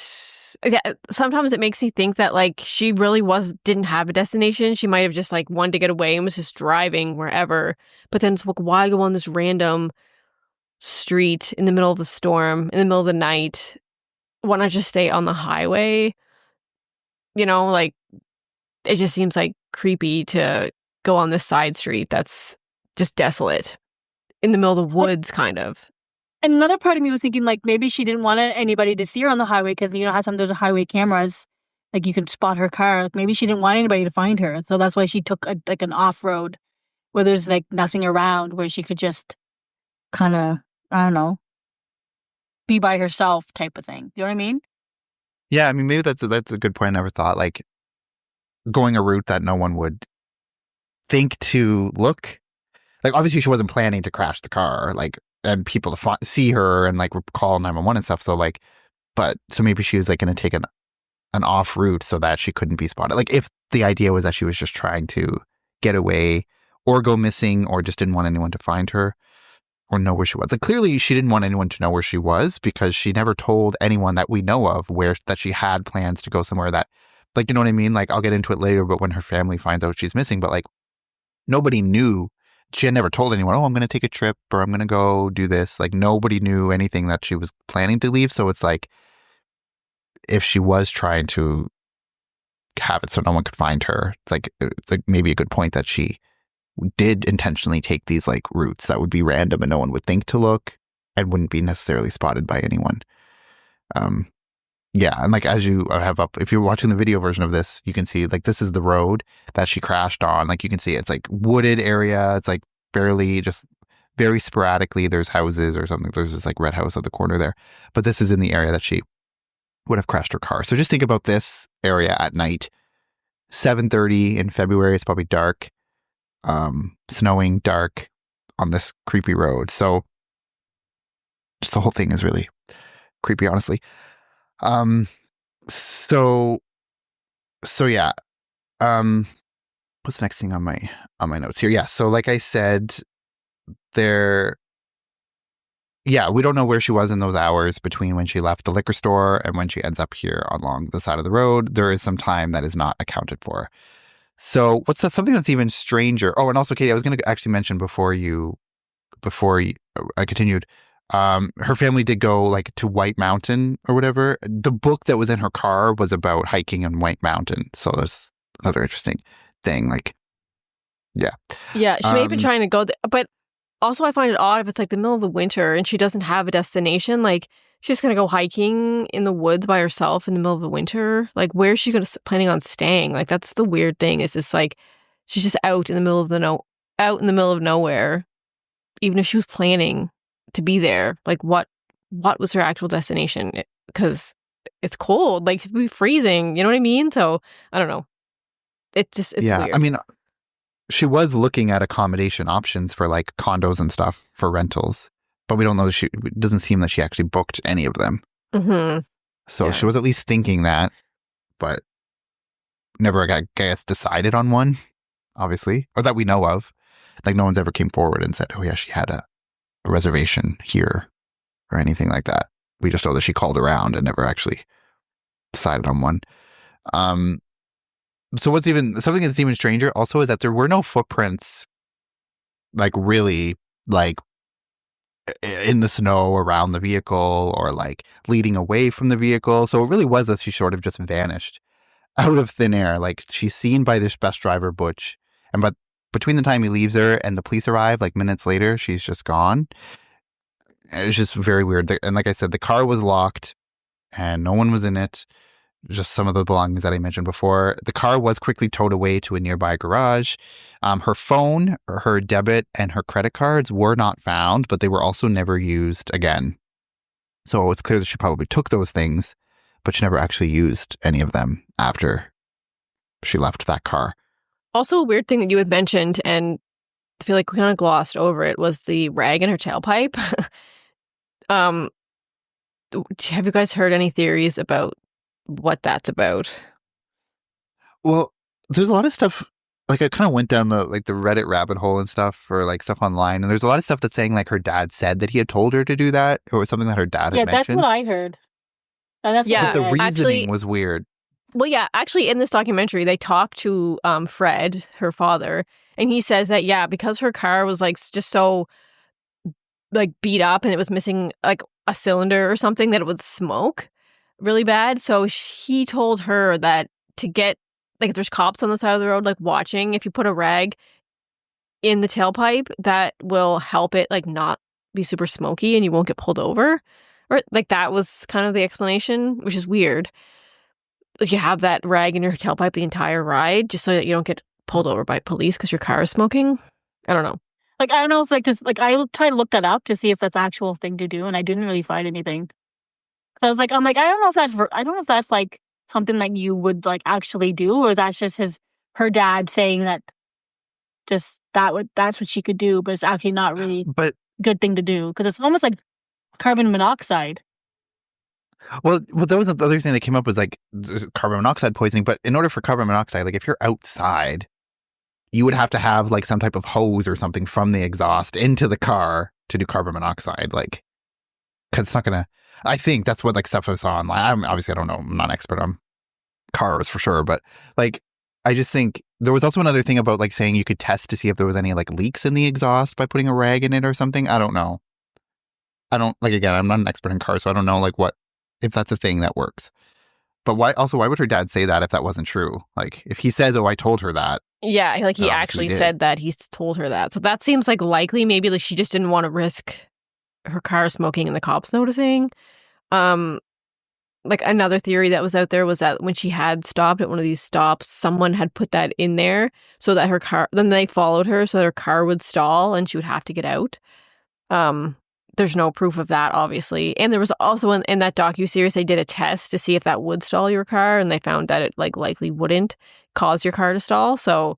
yeah, sometimes it makes me think that like she really didn't have a destination. She might have just like wanted to get away and was just driving wherever. But then it's like, why go on this random street in the middle of the storm, in the middle of the night? Why not just stay on the highway? You know, like it just seems like creepy to go on this side street that's just desolate in the middle of the woods, kind of. And another part of me was thinking, like, maybe she didn't want anybody to see her on the highway because, you know, how sometimes there's highway cameras, like, you can spot her car. Like, maybe she didn't want anybody to find her. So that's why she took, an off-road where there's, like, nothing around, where she could just kind of, I don't know, be by herself type of thing. You know what I mean? Yeah, I mean, maybe that's a good point. I never thought, like, going a route that no one would think to look. Like, obviously, she wasn't planning to crash the car, like, and people to see her and like call 911 and stuff. So like, so maybe she was like going to take an off route so that she couldn't be spotted. Like if the idea was that she was just trying to get away or go missing or just didn't want anyone to find her or know where she was. Like clearly she didn't want anyone to know where she was because she never told anyone that we know of that she had plans to go somewhere that, like, you know what I mean? Like I'll get into it later, but when her family finds out she's missing, but like nobody knew. She had never told anyone, oh, I'm going to take a trip or I'm going to go do this. Like nobody knew anything that she was planning to leave. So it's like, if she was trying to have it so no one could find her, it's like maybe a good point that she did intentionally take these like routes that would be random and no one would think to look and wouldn't be necessarily spotted by anyone. Yeah. And like, as you have up, if you're watching the video version of this, you can see like, this is the road that she crashed on. Like you can see it's like wooded area. It's like just very sporadically there's houses or something. There's this like red house at the corner there, but this is in the area that she would have crashed her car. So just think about this area at night, 7:30 in February. It's probably dark, snowing, dark on this creepy road. So just the whole thing is really creepy, honestly. So yeah. What's the next thing on my notes here? Yeah. So like I said, we don't know where she was in those hours between when she left the liquor store and when she ends up here along the side of the road. There is some time that is not accounted for. So what's that, something that's even stranger? Oh, and also, Katie, I was going to actually mention before I continued. Her family did go like to White Mountain or whatever. The book that was in her car was about hiking in White Mountain. So that's another interesting thing. Like, yeah. Yeah, she may have been trying to go there, but also I find it odd if it's like the middle of the winter and she doesn't have a destination. Like, she's going to go hiking in the woods by herself in the middle of the winter. Like, where's she planning on staying? Like, that's the weird thing. Is just like she's just out in the middle of out in the middle of nowhere. Even if she was planning to be there, like what was her actual destination? Because it's cold, like it'd be freezing. You know what I mean? So I don't know. It's Yeah. weird. I mean, she was looking at accommodation options for like condos and stuff for rentals, but we don't know. It doesn't seem that she actually booked any of them. Mm-hmm. So Yeah. she was at least thinking that, but never, I guess, decided on one, obviously, or that we know of. Like, no one's ever came forward and said, oh yeah, she had a reservation here or anything like that. We just know that she called around and never actually decided on one. So something that's even stranger also is that there were no footprints, like really, like in the snow around the vehicle or like leading away from the vehicle. So it really was that she sort of just vanished out of thin air. Like, she's seen by this bus driver, Butch, but between the time he leaves her and the police arrive, like minutes later, she's just gone. It's just very weird. And like I said, the car was locked and no one was in it. Just some of the belongings that I mentioned before. The car was quickly towed away to a nearby garage. Her phone, her debit, and her credit cards were not found, but they were also never used again. So it's clear that she probably took those things, but she never actually used any of them after she left that car. Also, a weird thing that you had mentioned, and I feel like we kind of glossed over it, was the rag in her tailpipe. Have you guys heard any theories about what that's about? Well, there's a lot of stuff. Like, I kind of went down the Reddit rabbit hole and stuff for like stuff online, and there's a lot of stuff that's saying like her dad said that he had told her to do that, or something that her dad had mentioned. Yeah, that's what I heard. Yeah, but the reasoning actually was weird. Well, yeah, actually, in this documentary, they talk to Fred, her father, and he says that, yeah, because her car was like just so like beat up and it was missing like a cylinder or something, that it would smoke really bad. So he told her that to get, like, if there's cops on the side of the road, like watching, if you put a rag in the tailpipe, that will help it like not be super smoky and you won't get pulled over. Or like that was kind of the explanation, which is weird. You have that rag in your tailpipe the entire ride just so that you don't get pulled over by police because your car is smoking. I don't know. Like, I don't know if like just like I tried to look that up to see if that's an actual thing to do, and I didn't really find anything. So I was like, I don't know if that's like something that you would like actually do, or that's just her dad saying that just that's what she could do, but it's actually not really But good thing to do because it's almost like carbon monoxide. well, that was the other thing that came up was like carbon monoxide poisoning. But in order for carbon monoxide, like if you're outside, you would have to have like some type of hose or something from the exhaust into the car to do carbon monoxide. Like, because it's not gonna. I think that's what like stuff I saw online. Obviously, I don't know. I'm not an expert on cars for sure, but like, I just think there was also another thing about like saying you could test to see if there was any like leaks in the exhaust by putting a rag in it or something. I don't know. I don't like, again, I'm not an expert in cars, so I don't know like if that's a thing that works. But why would her dad say that if that wasn't true? Like, if he says, "Oh, I told her that." Yeah, like he Obviously actually did. said that he's told her that. So that seems like likely. Maybe like she just didn't want to risk her car smoking and the cops noticing. Like another theory that was out there was that when she had stopped at one of these stops, someone had put that in there so that her car, then they followed her so that her car would stall and she would have to get out. There's no proof of that, obviously. And there was also in that docuseries, they did a test to see if that would stall your car, and they found that it like likely wouldn't cause your car to stall. So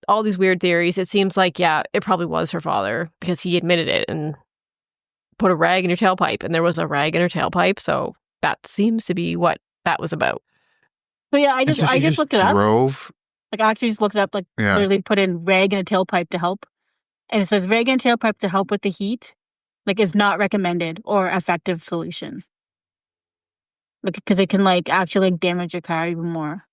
all these weird theories, it seems like, yeah, it probably was her father because he admitted it and put a rag in your tailpipe, and there was a rag in her tailpipe. So that seems to be what that was about. But yeah, I just looked it up. Like, I actually just looked it up, like, Yeah. literally put in rag in a tailpipe to help. And it says rag in a tailpipe to help with the heat, like, is not recommended or effective solution. Like, because it can, like, actually like, damage your car even more.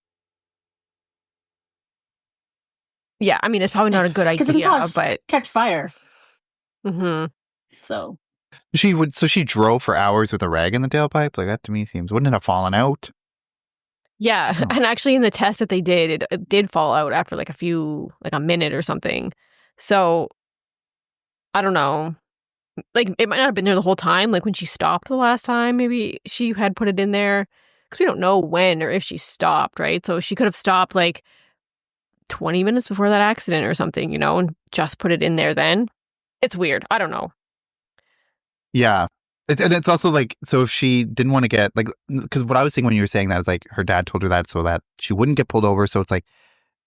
Yeah, I mean, it's probably not a good Because it can idea, but catch fire. hmm So So she drove for hours with a rag in the tailpipe? Like, that to me seems, wouldn't it have fallen out? yeah. Oh. And actually, in the test that they did, it did fall out after like a minute or something. So I don't know. Like, it might not have been there the whole time. Like when she stopped the last time, maybe she had put it in there because we don't know when or if she stopped, right? So she could have stopped like 20 minutes before that accident or something, and just put it in there then. It's weird. I don't know. Yeah. And it's also like, so if she didn't want to get, like, because what I was saying when you were saying that is like her dad told her that so that she wouldn't get pulled over. So it's like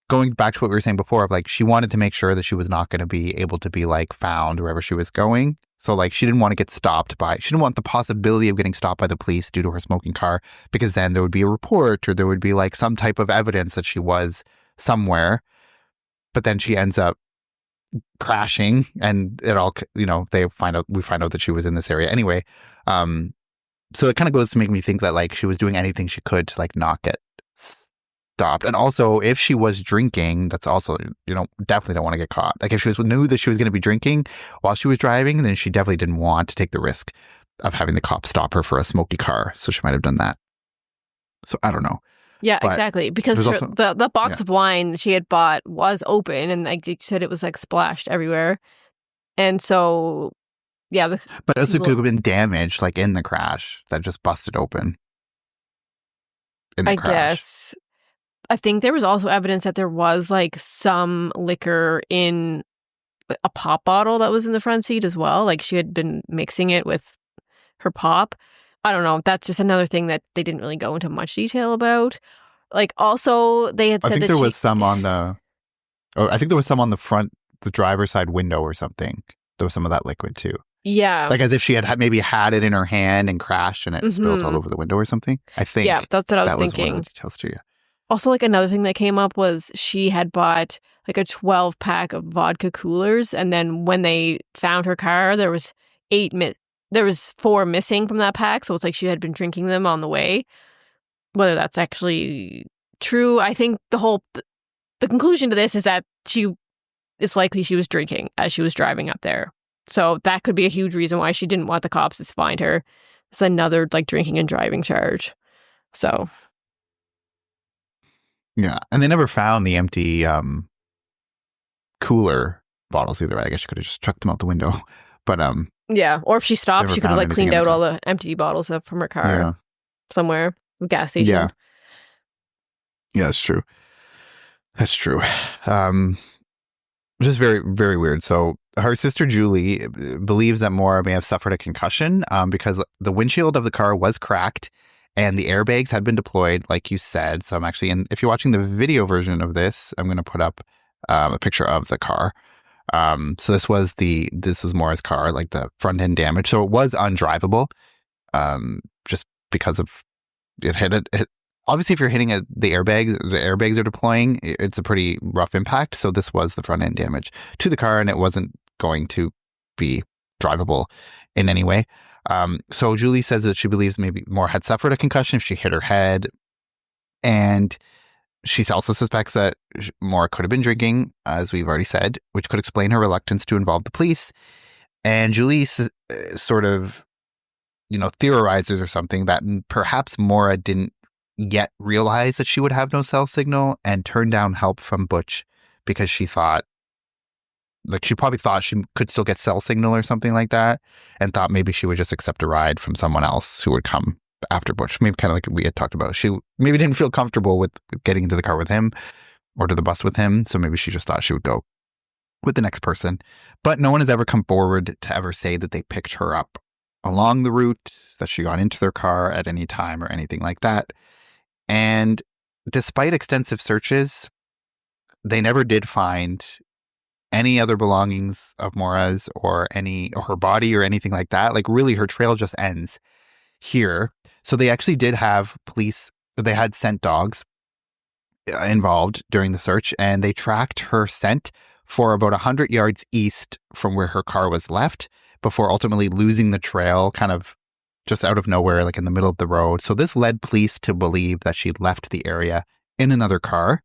going back to what we were saying before of like, she wanted to make sure that she was not going to be able to be like found wherever she was going. So like, she didn't want to get stopped she didn't want the possibility of getting stopped by the police due to her smoking car, because then there would be a report or there would be like some type of evidence that she was somewhere. But then she ends up crashing, and it all, we find out that she was in this area anyway. So it kind of goes to make me think that like she was doing anything she could to like not get stopped. And also, if she was drinking, that's also, definitely don't want to get caught. Like if she knew that she was going to be drinking while she was driving, then she definitely didn't want to take the risk of having the cops stop her for a smoky car. So she might have done that. So I don't know. Yeah, But exactly. Because the box of wine she had bought was open, and like you said, it was like splashed everywhere. And so, yeah. But also could have been damaged, like in the crash, that just busted open. I guess. I think there was also evidence that there was like some liquor in a pop bottle that was in the front seat as well. Like she had been mixing it with her pop. I don't know. That's just another thing that they didn't really go into much detail about. Like, also, they had said I think that there was some on the front, the driver's side window or something. There was some of that liquid too. Yeah. Like as if she had maybe had it in her hand and crashed and it spilled all over the window or something. I think. Yeah, that's what I was thinking. Was one of the details too, yeah. Also, like another thing that came up was she had bought like a 12-pack of vodka coolers, and then when they found her car, there was 4 missing from that pack. So it's like she had been drinking them on the way. Whether that's actually true, I think the conclusion to this is that it's likely she was drinking as she was driving up there. So that could be a huge reason why she didn't want the cops to find her. It's another like drinking and driving charge. So yeah, and they never found the empty cooler bottles either. I guess she could have just chucked them out the window. But yeah, or if she stopped, she could have like cleaned out all the empty bottles from her car somewhere, gas station. Yeah, that's true. That's true. Just very, very weird. So her sister Julie believes that Maura may have suffered a concussion because the windshield of the car was cracked and the airbags had been deployed, like you said. So I'm actually, if you're watching the video version of this, I'm going to put up a picture of the car. So this was Maura's car, like the front end damage. So it was undrivable, just because of it hit it. Obviously, if you're hitting the airbags are deploying, it's a pretty rough impact. So this was the front end damage to the car, and it wasn't going to be drivable in any way. So Julie says that she believes maybe Maura had suffered a concussion if she hit her head, and she also suspects that Maura could have been drinking, as we've already said, which could explain her reluctance to involve the police. And Julie sort of, theorizes or something that perhaps Maura didn't yet realize that she would have no cell signal and turned down help from Butch because she thought, like, she probably thought she could still get cell signal or something like that, and thought maybe she would just accept a ride from someone else who would come after Butch. Maybe kind of like we had talked about. She maybe didn't feel comfortable with getting into the car with him or to the bus with him, so maybe she just thought she would go with the next person. But no one has ever come forward to ever say that they picked her up along the route, that she got into their car at any time or anything like that. And despite extensive searches, they never did find any other belongings of Maura's or her body or anything like that. Like, really, her trail just ends here. So they actually did have police. They had scent dogs involved during the search, and they tracked her scent for about 100 yards east from where her car was left before ultimately losing the trail kind of just out of nowhere, like in the middle of the road. So this led police to believe that she left the area in another car,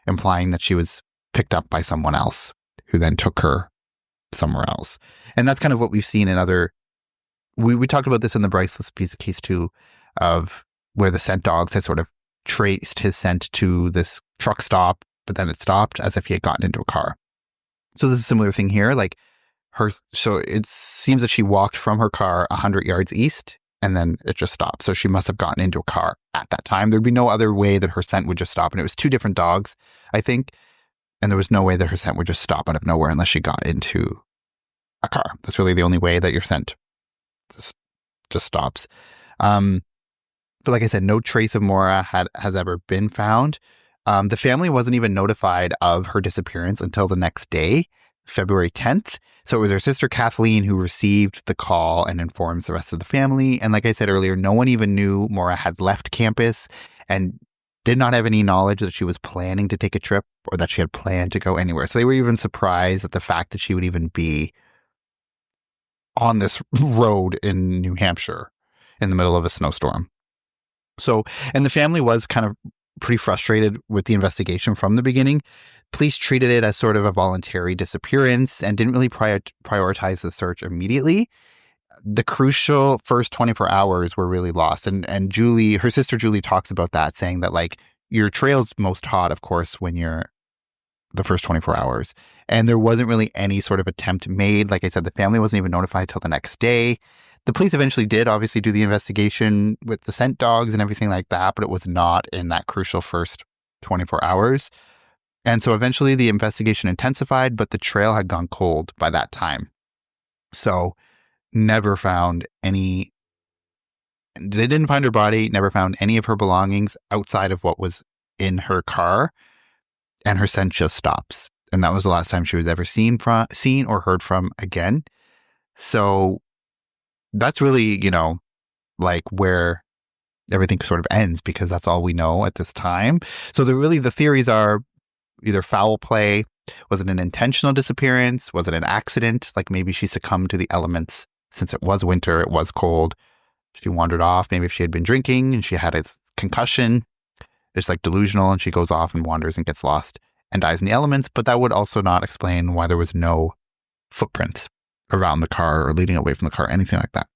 implying that she was picked up by someone else who then took her somewhere else. And that's kind of what we've seen in other, we talked about this in the Bryceless piece of case too, of where the scent dogs had sort of traced his scent to this truck stop, but then it stopped as if he had gotten into a car. So this is a similar thing here. Like so it seems that she walked from her car 100 yards east and then it just stopped. So she must have gotten into a car at that time. There'd be no other way that her scent would just stop. And it was two different dogs, I think. And there was no way that her scent would just stop out of nowhere unless she got into a car. That's really the only way that your scent just stops. But like I said, no trace of Maura has ever been found. The family wasn't even notified of her disappearance until the next day, February 10th. So it was her sister Kathleen who received the call and informs the rest of the family. And like I said earlier, no one even knew Maura had left campus and did not have any knowledge that she was planning to take a trip or that she had planned to go anywhere. So they were even surprised at the fact that she would even be on this road in New Hampshire in the middle of a snowstorm. So, and the family was kind of pretty frustrated with the investigation from the beginning. Police treated it as sort of a voluntary disappearance and didn't really prioritize the search immediately. The crucial first 24 hours were really lost. And Julie, her sister Julie, talks about that, saying that like your trail's most hot, of course, when you're the first 24 hours. And there wasn't really any sort of attempt made. Like I said, the family wasn't even notified till the next day. The police eventually did obviously do the investigation with the scent dogs and everything like that, but it was not in that crucial first 24 hours. And so eventually the investigation intensified, but the trail had gone cold by that time. So never found any, they didn't find her body, never found any of her belongings outside of what was in her car, and her scent just stops. And that was the last time she was ever seen or heard from again. So that's really, like where everything sort of ends, because that's all we know at this time. So the theories are either foul play. Was it an intentional disappearance? Was it an accident? Like maybe she succumbed to the elements since it was winter, it was cold. She wandered off. Maybe if she had been drinking and she had a concussion, it's like delusional and she goes off and wanders and gets lost and dies in the elements. But that would also not explain why there was no footprints around the car or leading away from the car, anything like that.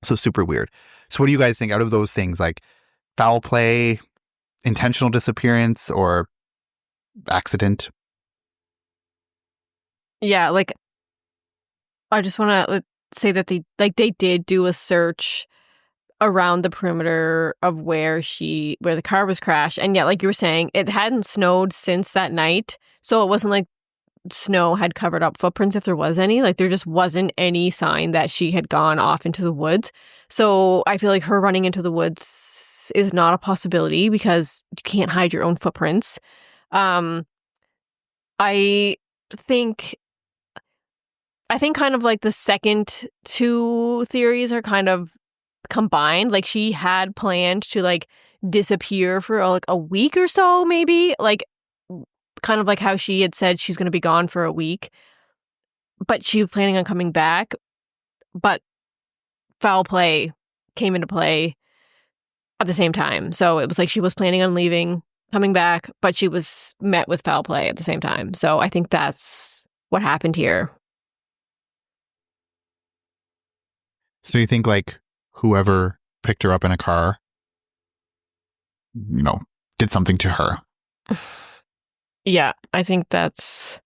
So super weird. So what do you guys think out of those things, like foul play, intentional disappearance, or accident? Yeah, like I just want to say that they did do a search around the perimeter of where the car was crashed, and yeah, like you were saying, it hadn't snowed since that night, so it wasn't like snow had covered up footprints if there was any. Like there just wasn't any sign that she had gone off into the woods. So I feel like her running into the woods is not a possibility because you can't hide your own footprints. I think kind of like the second two theories are kind of combined. Like she had planned to like disappear for like a week or so, maybe, like kind of like how she had said she's going to be gone for a week, but she was planning on coming back. But foul play came into play at the same time. So it was like she was planning on leaving, coming back, but she was met with foul play at the same time. So I think that's what happened here. So you think like whoever picked her up in a car, did something to her? Yeah, I think that's,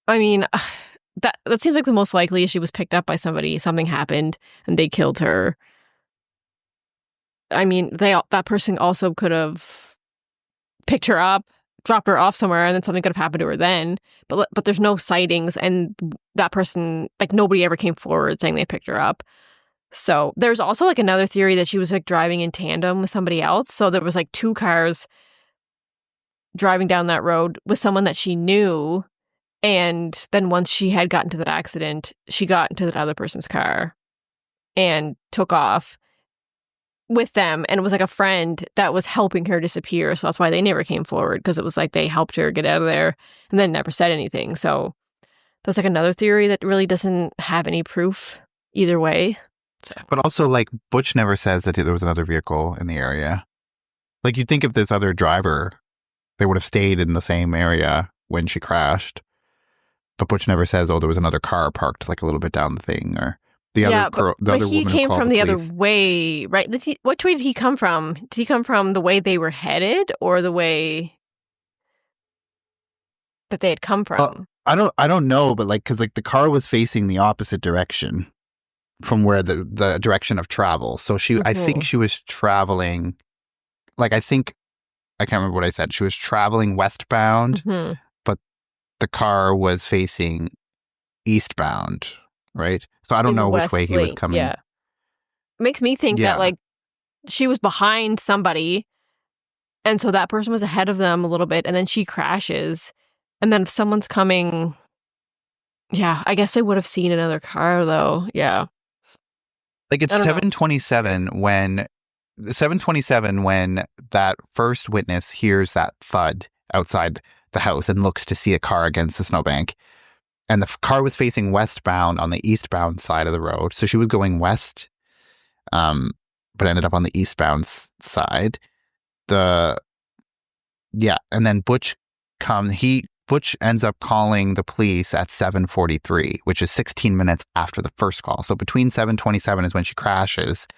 I mean, that seems like the most likely is she was picked up by somebody, something happened, and they killed her. I mean, that person also could have picked her up, dropped her off somewhere, and then something could have happened to her then. But there's no sightings, and that person, like nobody ever came forward saying they picked her up. So there's also like another theory that she was like driving in tandem with somebody else. So there was like two cars driving down that road with someone that she knew. And then once she had gotten to that accident, she got into that other person's car and took off with them. And it was like a friend that was helping her disappear. So that's why they never came forward, because it was like they helped her get out of there and then never said anything. So there's like another theory that really doesn't have any proof either way. So. But also, like, Butch never says that there was another vehicle in the area. Like, you'd think if this other driver, they would have stayed in the same area when she crashed. But Butch never says, "Oh, there was another car parked like a little bit down the thing," or the other girl, the other he woman came who called from the the other police. way, right? Which way did he come from? Did he come from the way they were headed, or the way that they had come from? I don't know, but like, because like the car was facing the opposite direction from where the direction of travel. So I think she was traveling. Like, I can't remember what I said. She was traveling westbound, but the car was facing eastbound, right? So I don't know which way he was coming. Yeah, makes me think that like she was behind somebody, and so that person was ahead of them a little bit, and then she crashes, and then if someone's coming, yeah, I guess I would have seen another car though. Yeah, like it's 7:27 when that first witness hears that thud outside the house and looks to see a car against the snowbank. And the car was facing westbound on the eastbound side of the road. So she was going west, but ended up on the eastbound side. And then Butch ends up calling the police at 7:43, which is 16 minutes after the first call. So between 7:27 is when she crashes.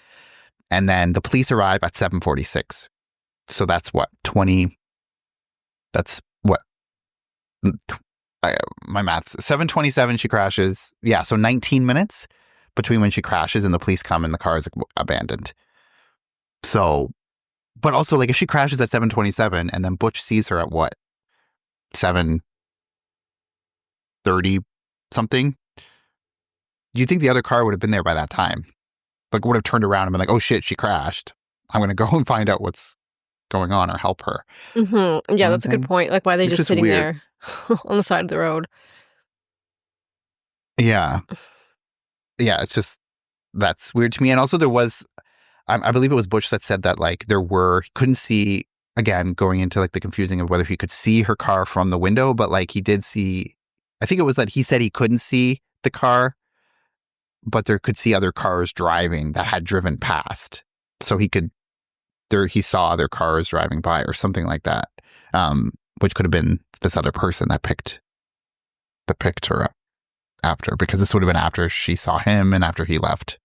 And then the police arrive at 7:46. So that's what, 20, that's what, my math's 7:27 she crashes. Yeah, so 19 minutes between when she crashes and the police come and the car is abandoned. So, but also like if she crashes at 7:27 and then Butch sees her at what, 7:30 something, you think the other car would have been there by that time? Like would have turned around and been like, "Oh shit, she crashed. I'm going to go and find out what's going on or help her." Yeah, that's a good point. Like, why are they just sitting weird there on the side of the road? Yeah. Yeah, it's just, that's weird to me. And also there was, I believe it was Butch that said that like couldn't see, again, going into like the confusing of whether he could see her car from the window, but like he did see, I think it was that he said he couldn't see the car, but there could see other cars driving that had driven past. So he saw other cars driving by or something like that, which could have been this other person that picked her up after, because this would have been after she saw him and after he left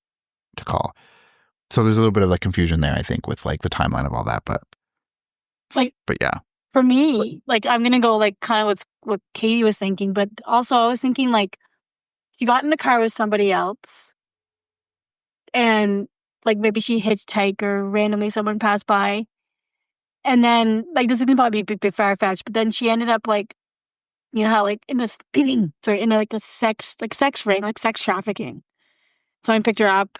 to call. So there's a little bit of like confusion there, I think, with like the timeline of all that. But yeah. For me, like I'm gonna go like kind of with what Katie was thinking, but also I was thinking like she got in the car with somebody else, and like maybe she hitchhiked or randomly someone passed by, and then like this is gonna probably be a bit far-fetched, but then she ended up like, you know how like in a like a sex ring, like sex trafficking. Someone picked her up,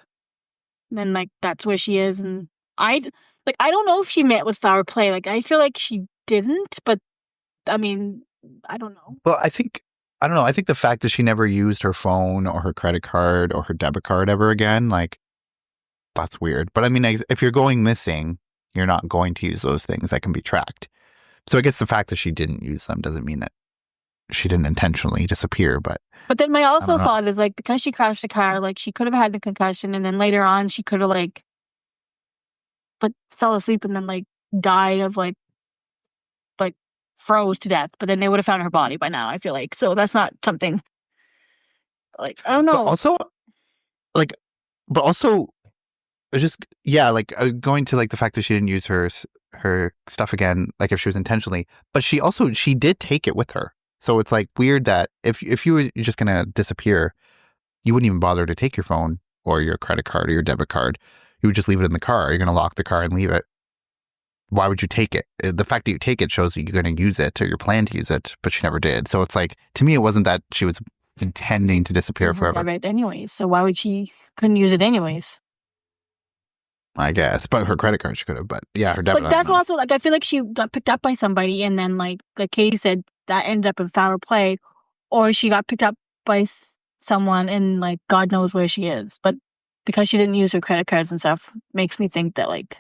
and then like that's where she is, and I don't know if she met with foul play. Like I feel like she didn't, but I mean, I don't know. Well, I don't know. I think the fact that she never used her phone or her credit card or her debit card ever again, like, that's weird. But I mean, if you're going missing, you're not going to use those things that can be tracked. So I guess the fact that she didn't use them doesn't mean that she didn't intentionally disappear. But then my also thought is like, because she crashed the car, like she could have had the concussion, and then later on she could have like, but fell asleep and then like died of like froze to death. But then they would have found her body by now, I feel like. So that's not something like, I don't know. But also just, yeah, like going to like the fact that she didn't use her stuff again, like if she was intentionally, but she did take it with her. So it's like weird that if you were just going to disappear, you wouldn't even bother to take your phone or your credit card or your debit card. You would just leave it in the car. You're going to lock the car and leave it. Why would you take it? The fact that you take it shows that you're going to use it or you plan to use it, but she never did. So it's like, to me, it wasn't that she was intending to disappear forever. Debit anyways. So why would couldn't use it anyways? I guess, but her credit card she could have. But yeah, her debit. Like that's also like, I feel like she got picked up by somebody, and then like Katie said, that ended up in foul play, or she got picked up by someone and like God knows where she is. But because she didn't use her credit cards and stuff, makes me think that like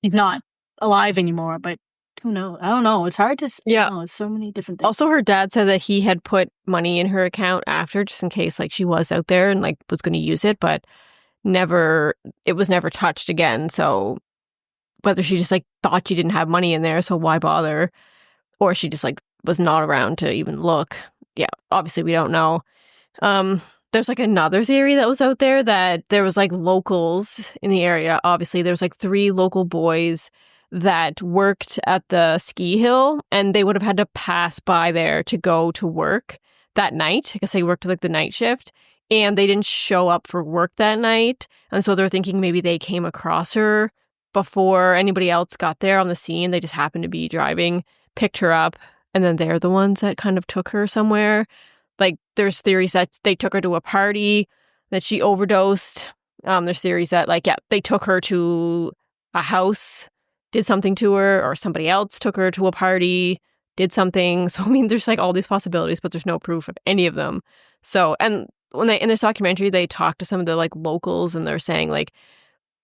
she's not alive anymore. But who knows? I don't know. It's hard to know. It's so many different things. Also, her dad said that he had put money in her account after, just in case like she was out there and like was going to use it, but it was never touched again. So whether she just like thought she didn't have money in there, so why bother? or she just like was not around to even look. Yeah, obviously we don't know. There's like another theory that was out there that there was like locals in the area. Obviously, there's like 3 local boys that worked at the ski hill, and they would have had to pass by there to go to work that night. I guess they worked like the night shift, and they didn't show up for work that night. And so they're thinking maybe they came across her before anybody else got there on the scene. They just happened to be driving, picked her up, and then they're the ones that kind of took her somewhere. Like, there's theories that they took her to a party, that she overdosed. There's theories that, like, yeah, they took her to a house, did something to her, or somebody else took her to a party, did something. So, I mean, there's, like, all these possibilities, but there's no proof of any of them. So, and when in this documentary, they talked to some of the, like, locals, and they're saying, like,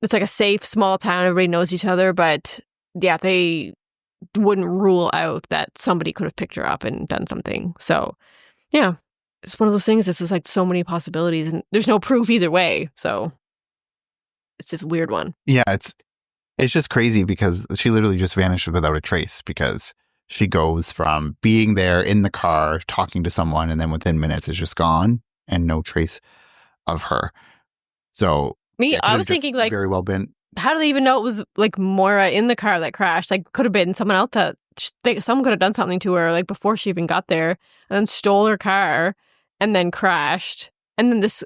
it's, like, a safe, small town, everybody knows each other, but, yeah, they wouldn't rule out that somebody could have picked her up and done something. So, yeah, it's one of those things. This is like so many possibilities, and there's no proof either way. So it's just a weird one. Yeah, it's just crazy because she literally just vanished without a trace, because she goes from being there in the car talking to someone, and then within minutes is just gone and no trace of her. So I was thinking, like, very well been. How do they even know it was like Maura in the car that crashed? Like, could have been someone else that someone could have done something to her, like, before she even got there, and then stole her car and then crashed. And then this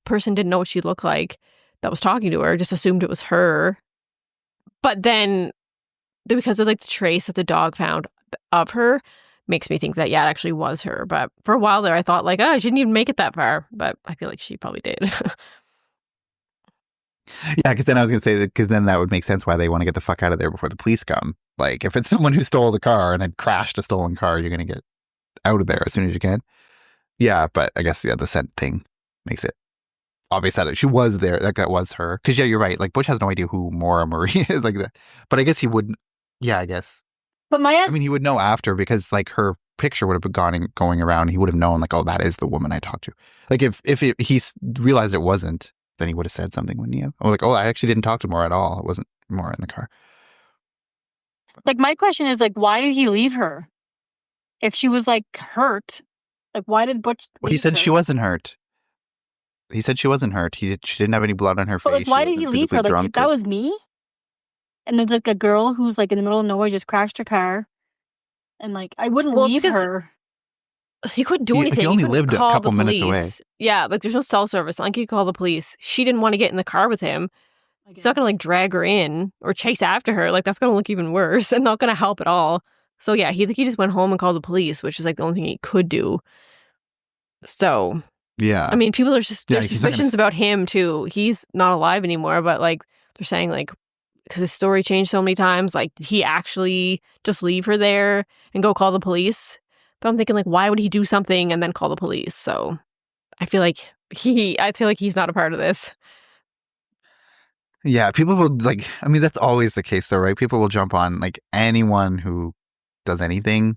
person didn't know what she looked like that was talking to her, just assumed it was her. But then because of like the trace that the dog found of her, makes me think that, yeah, it actually was her. But for a while there, I thought, like, oh, she didn't even make it that far. But I feel like she probably did. Yeah, because then I was going to say that, because then that would make sense why they want to get the fuck out of there before the police come. Like, if it's someone who stole the car and had crashed a stolen car, you're going to get out of there as soon as you can. Yeah, but I guess, yeah, the scent thing makes it obvious that she was there. Like, that was her. Because, yeah, you're right. Like, Butch has no idea who Maura Murray is. Like that. But I guess he wouldn't. Yeah, I guess. But I mean, he would know after, because, like, her picture would have been going around. He would have known, like, oh, that is the woman I talked to. Like, if he realized it wasn't, then he would have said something, wouldn't he have? Oh, like, oh, I actually didn't talk to Maura at all. It wasn't Maura in the car. Like, my question is, like, why did he leave her? If she was, like, hurt, like, why did Butch Well, he said she wasn't hurt. He said she wasn't hurt. She didn't have any blood on her But, face. like, why did he leave her? Like, if that was me, and there's, like, a girl who's, like, in the middle of nowhere, just crashed her car, and, like, I wouldn't leave her. He couldn't do anything. He only lived a couple minutes away. Yeah, like, there's no cell service. Like, you call the police. She didn't want to get in the car with him. He's not going to, like, drag her in or chase after her. Like, that's going to look even worse and not going to help at all. So, yeah, he just went home and called the police, which is, like, the only thing he could do. So, yeah. I mean, people are just, there's suspicions about him, too. He's not alive anymore, but, like, they're saying, like, because his story changed so many times, like, did he actually just leave her there and go call the police? But I'm thinking, like, why would he do something and then call the police? So I feel like he's not a part of this. Yeah, people will, like, I mean, that's always the case, though, right? People will jump on, like, anyone who does anything.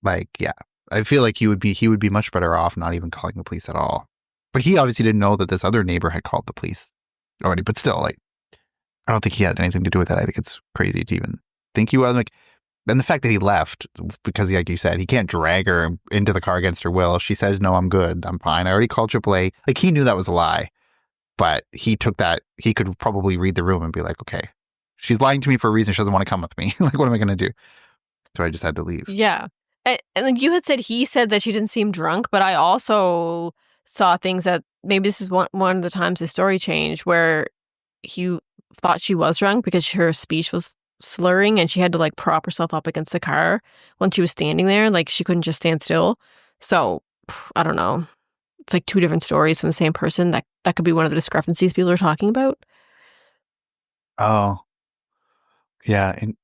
Like, yeah, I feel like he would be much better off not even calling the police at all. But he obviously didn't know that this other neighbor had called the police already. But still, like, I don't think he had anything to do with that. I think it's crazy to even think he was, like. And the fact that he left, because, like you said, he can't drag her into the car against her will. She says, no, I'm good. I'm fine. I already called AAA. Like, he knew that was a lie. But he took that. He could probably read the room and be like, okay, she's lying to me for a reason. She doesn't want to come with me. Like, what am I going to do? So I just had to leave. Yeah. And like you had said, he said that she didn't seem drunk. But I also saw things that maybe this is one of the times his story changed, where he thought she was drunk because her speech was slurring and she had to, like, prop herself up against the car when she was standing there. Like, she couldn't just stand still. So I don't know. It's like 2 different stories from the same person. That could be one of the discrepancies people are talking about. Oh, yeah. And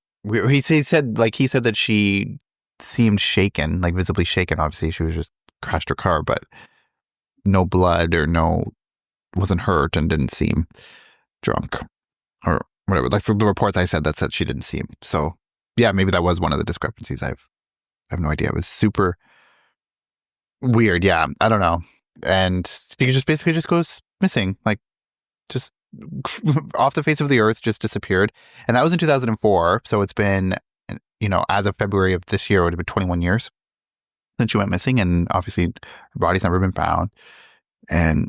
he said that she seemed shaken, like visibly shaken. Obviously, she was just crashed her car, but no blood or wasn't hurt and didn't seem drunk or whatever. Like, the reports I said that said she didn't seem. So yeah, maybe that was one of the discrepancies. I have no idea. It was super weird. Yeah, I don't know. And she just basically just goes missing, like, just off the face of the earth, just disappeared. And that was in 2004. So it's been, as of February of this year, it would have been 21 years since she went missing. And obviously her body's never been found. And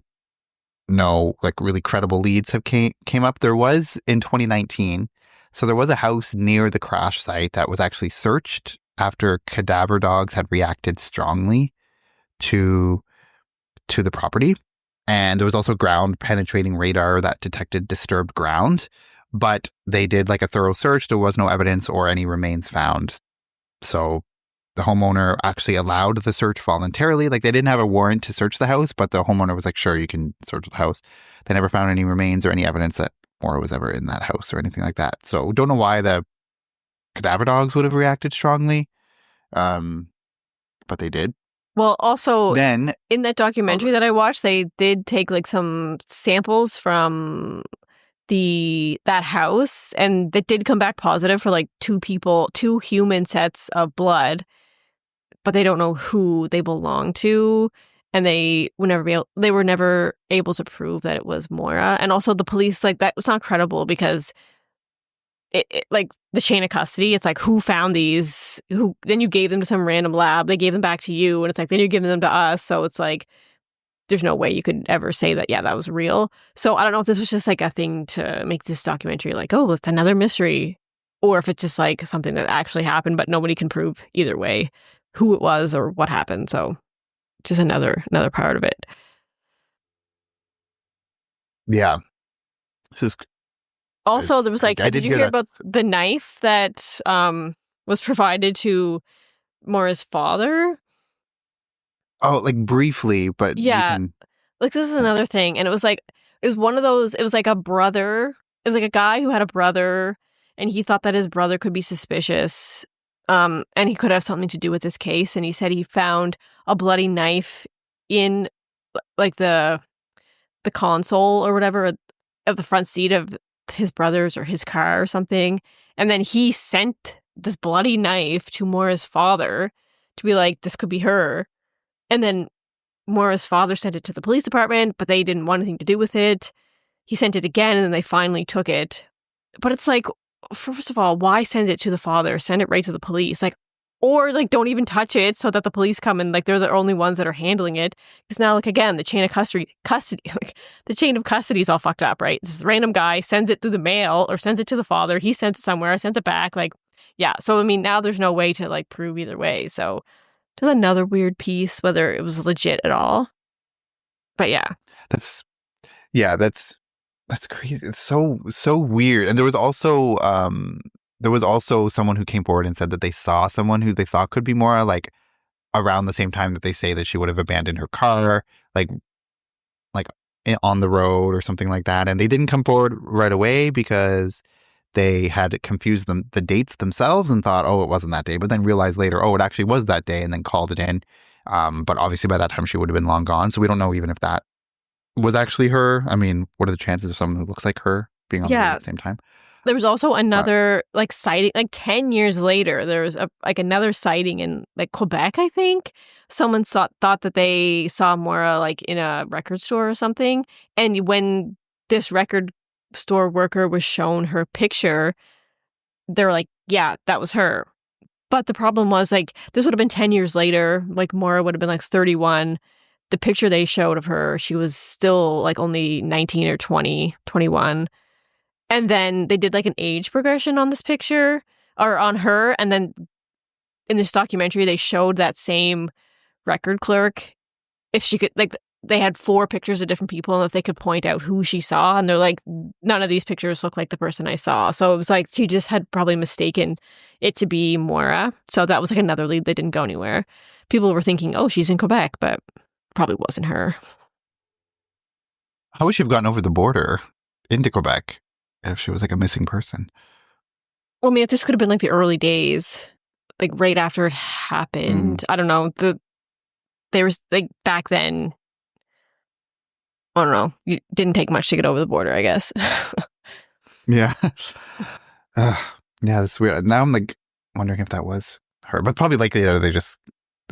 no like really credible leads have came up. There was in 2019. So there was a house near the crash site that was actually searched after cadaver dogs had reacted strongly to the property. And there was also ground penetrating radar that detected disturbed ground. But they did like a thorough search. There was no evidence or any remains found. So the homeowner actually allowed the search voluntarily. Like they didn't have a warrant to search the house, but the homeowner was like, sure, you can search the house. They never found any remains or any evidence that Maura was ever in that house or anything like that. So don't know why the cadaver dogs would have reacted strongly. But they did. Well, also Then in that documentary that I watched, they did take like some samples from that house, and that did come back positive for like two human sets of blood, but they don't know who they belong to, and they were never able to prove that it was Maura. And also the police, like, that was not credible because it like the chain of custody, it's like, who found these? Who then you gave them to some random lab, they gave them back to you, and it's like, then you're giving them to us. So it's like, there's no way you could ever say that, yeah, that was real. So I don't know if this was just like a thing to make this documentary like, oh, it's another mystery, or if it's just like something that actually happened, but nobody can prove either way who it was or what happened. So just another part of it. yeah, this is Also, there was like, I did you hear about the knife that was provided to Maura's father? Oh, like briefly, but Yeah. Like, this is another thing. And it was one of those, it was like a brother. It was like a guy who had a brother, and he thought that his brother could be suspicious. And he could have something to do with this case. And he said he found a bloody knife in like the console or whatever of the front seat of his brother's or his car or something. And then he sent this bloody knife to Maura's father to be like, this could be her. And then Maura's father sent it to the police department, but they didn't want anything to do with it. He sent it again, and then they finally took it. But it's like, first of all, why send it to the father? Send it right to the police. Like, or like, don't even touch it so that the police come and like they're the only ones that are handling it. Because now, like, again, the chain of custody, like the chain of custody is all fucked up, right? This random guy sends it through the mail or sends it to the father. He sends it somewhere, sends it back. Like, yeah. So I mean, now there's no way to like prove either way. So just another weird piece, whether it was legit at all. But yeah, that's crazy. It's so weird. And there was also someone who came forward and said that they saw someone who they thought could be Maura, like around the same time that they say that she would have abandoned her car, like on the road or something like that. And they didn't come forward right away because they had confused the dates themselves and thought, oh, it wasn't that day, but then realized later, oh, it actually was that day, and then called it in. But obviously by that time she would have been long gone. So we don't know even if that was actually her. I mean, what are the chances of someone who looks like her being on the road at the same time? There was also another like sighting, like 10 years later, there was another sighting in like Quebec, I think. Someone thought that they saw Maura like in a record store or something. And when this record store worker was shown her picture, they were like, yeah, that was her. But the problem was, like, this would have been 10 years later. Like, Maura would have been like 31. The picture they showed of her, she was still like only 19 or 20, 21. And then they did like an age progression on this picture or on her. And then in this documentary, they showed that same record clerk, if she could, like, they had 4 pictures of different people, and if they could point out who she saw, and they're like, none of these pictures look like the person I saw. So it was like she just had probably mistaken it to be Maura. So that was like another lead that didn't go anywhere. People were thinking, oh, she's in Quebec, but probably wasn't her. How would she have gotten over the border into Quebec if she was like a missing person? Well, I mean, this could have been like the early days, like right after it happened. I don't know. There was like back then, I don't know. You didn't take much to get over the border, I guess. Yeah. Yeah, that's weird. Now I'm like wondering if that was her, but probably like they just,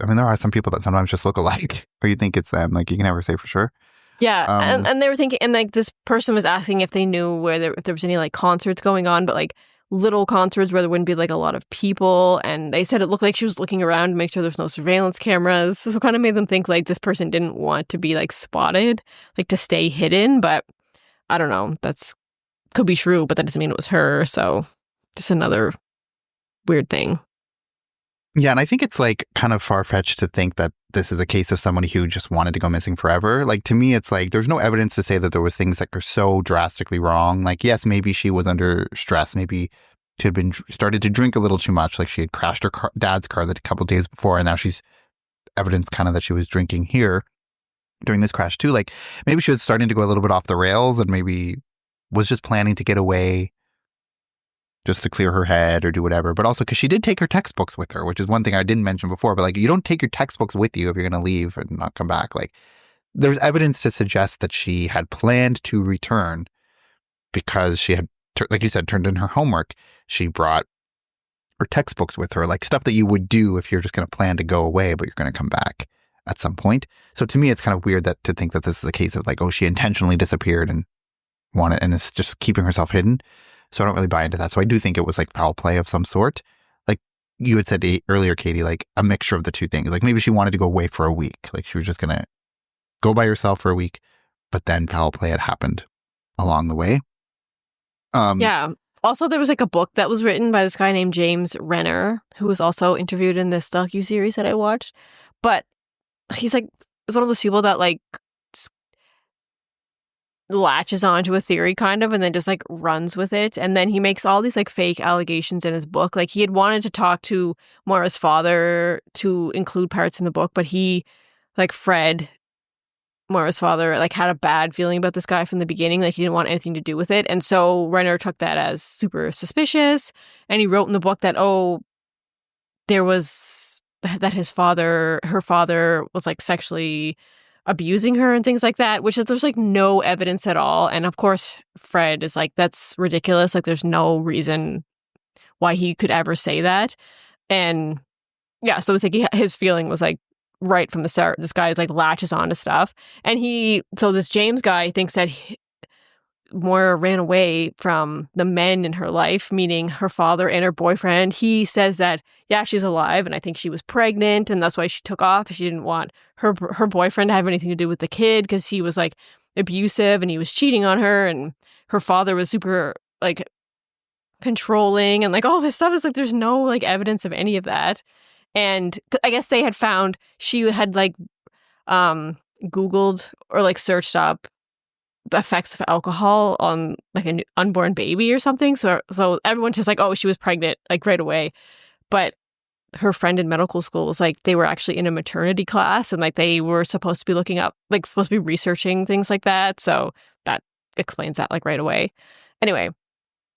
I mean, there are some people that sometimes just look alike, or you think it's them. Like, you can never say for sure. Yeah. And they were thinking, and like this person was asking if they knew if there was any like concerts going on, but like little concerts where there wouldn't be like a lot of people. And they said it looked like she was looking around to make sure there's no surveillance cameras. So it kind of made them think like this person didn't want to be like spotted, like to stay hidden. But I don't know. That's could be true, but that doesn't mean it was her. So just another weird thing. Yeah, and I think it's like kind of far-fetched to think that this is a case of somebody who just wanted to go missing forever. Like, to me, it's like there's no evidence to say that there was things that are so drastically wrong. Like, yes, maybe she was under stress. Maybe she had been started to drink a little too much. Like, she had crashed her dad's car a couple of days before, and now she's evidence kind of that she was drinking here during this crash too. Like, maybe she was starting to go a little bit off the rails and maybe was just planning to get away just to clear her head or do whatever. But also because she did take her textbooks with her, which is one thing I didn't mention before. But like, you don't take your textbooks with you if you're going to leave and not come back. Like, there's evidence to suggest that she had planned to return because she had, like you said, turned in her homework. She brought her textbooks with her, like stuff that you would do if you're just going to plan to go away, but you're going to come back at some point. So to me, it's kind of weird that to think that this is a case of like, oh, she intentionally disappeared and and is just keeping herself hidden. So I don't really buy into that. So I do think it was like foul play of some sort. Like you had said earlier, Katie, like a mixture of the two things. Like maybe she wanted to go away for a week. Like she was just going to go by herself for a week, but then foul play had happened along the way. Yeah. Also, there was like a book that was written by this guy named James Renner, who was also interviewed in this docuseries that I watched. But he's like, it's one of those people that like latches onto a theory kind of and then just like runs with it. And then he makes all these like fake allegations in his book. Like he had wanted to talk to Maura's father to include parts in the book, but he, like Fred, Maura's father, like had a bad feeling about this guy from the beginning. Like he didn't want anything to do with it. And so Renner took that as super suspicious. And he wrote in the book that, oh, there was that her father was like sexually abusing her and things like that, which is there's like no evidence at all. And of course, Fred is like, that's ridiculous. Like there's no reason why he could ever say that. And yeah, so it was like his feeling was like right from the start. This guy like latches on to stuff. And so this James guy thinks that Maura ran away from the men in her life, meaning her father and her boyfriend. He says that, yeah, she's alive, and I think she was pregnant, and that's why she took off. She didn't want her boyfriend to have anything to do with the kid because he was, like, abusive, and he was cheating on her, and her father was super, like, controlling, and, like, all this stuff is, like, there's no, like, evidence of any of that. And I guess they had found she had, like, Googled or, like, searched up the effects of alcohol on like an unborn baby or something. So everyone's just like, oh, she was pregnant like right away. But her friend in medical school was like, they were actually in a maternity class and like they were supposed to be looking up, like supposed to be researching things like that. So that explains that like right away. Anyway,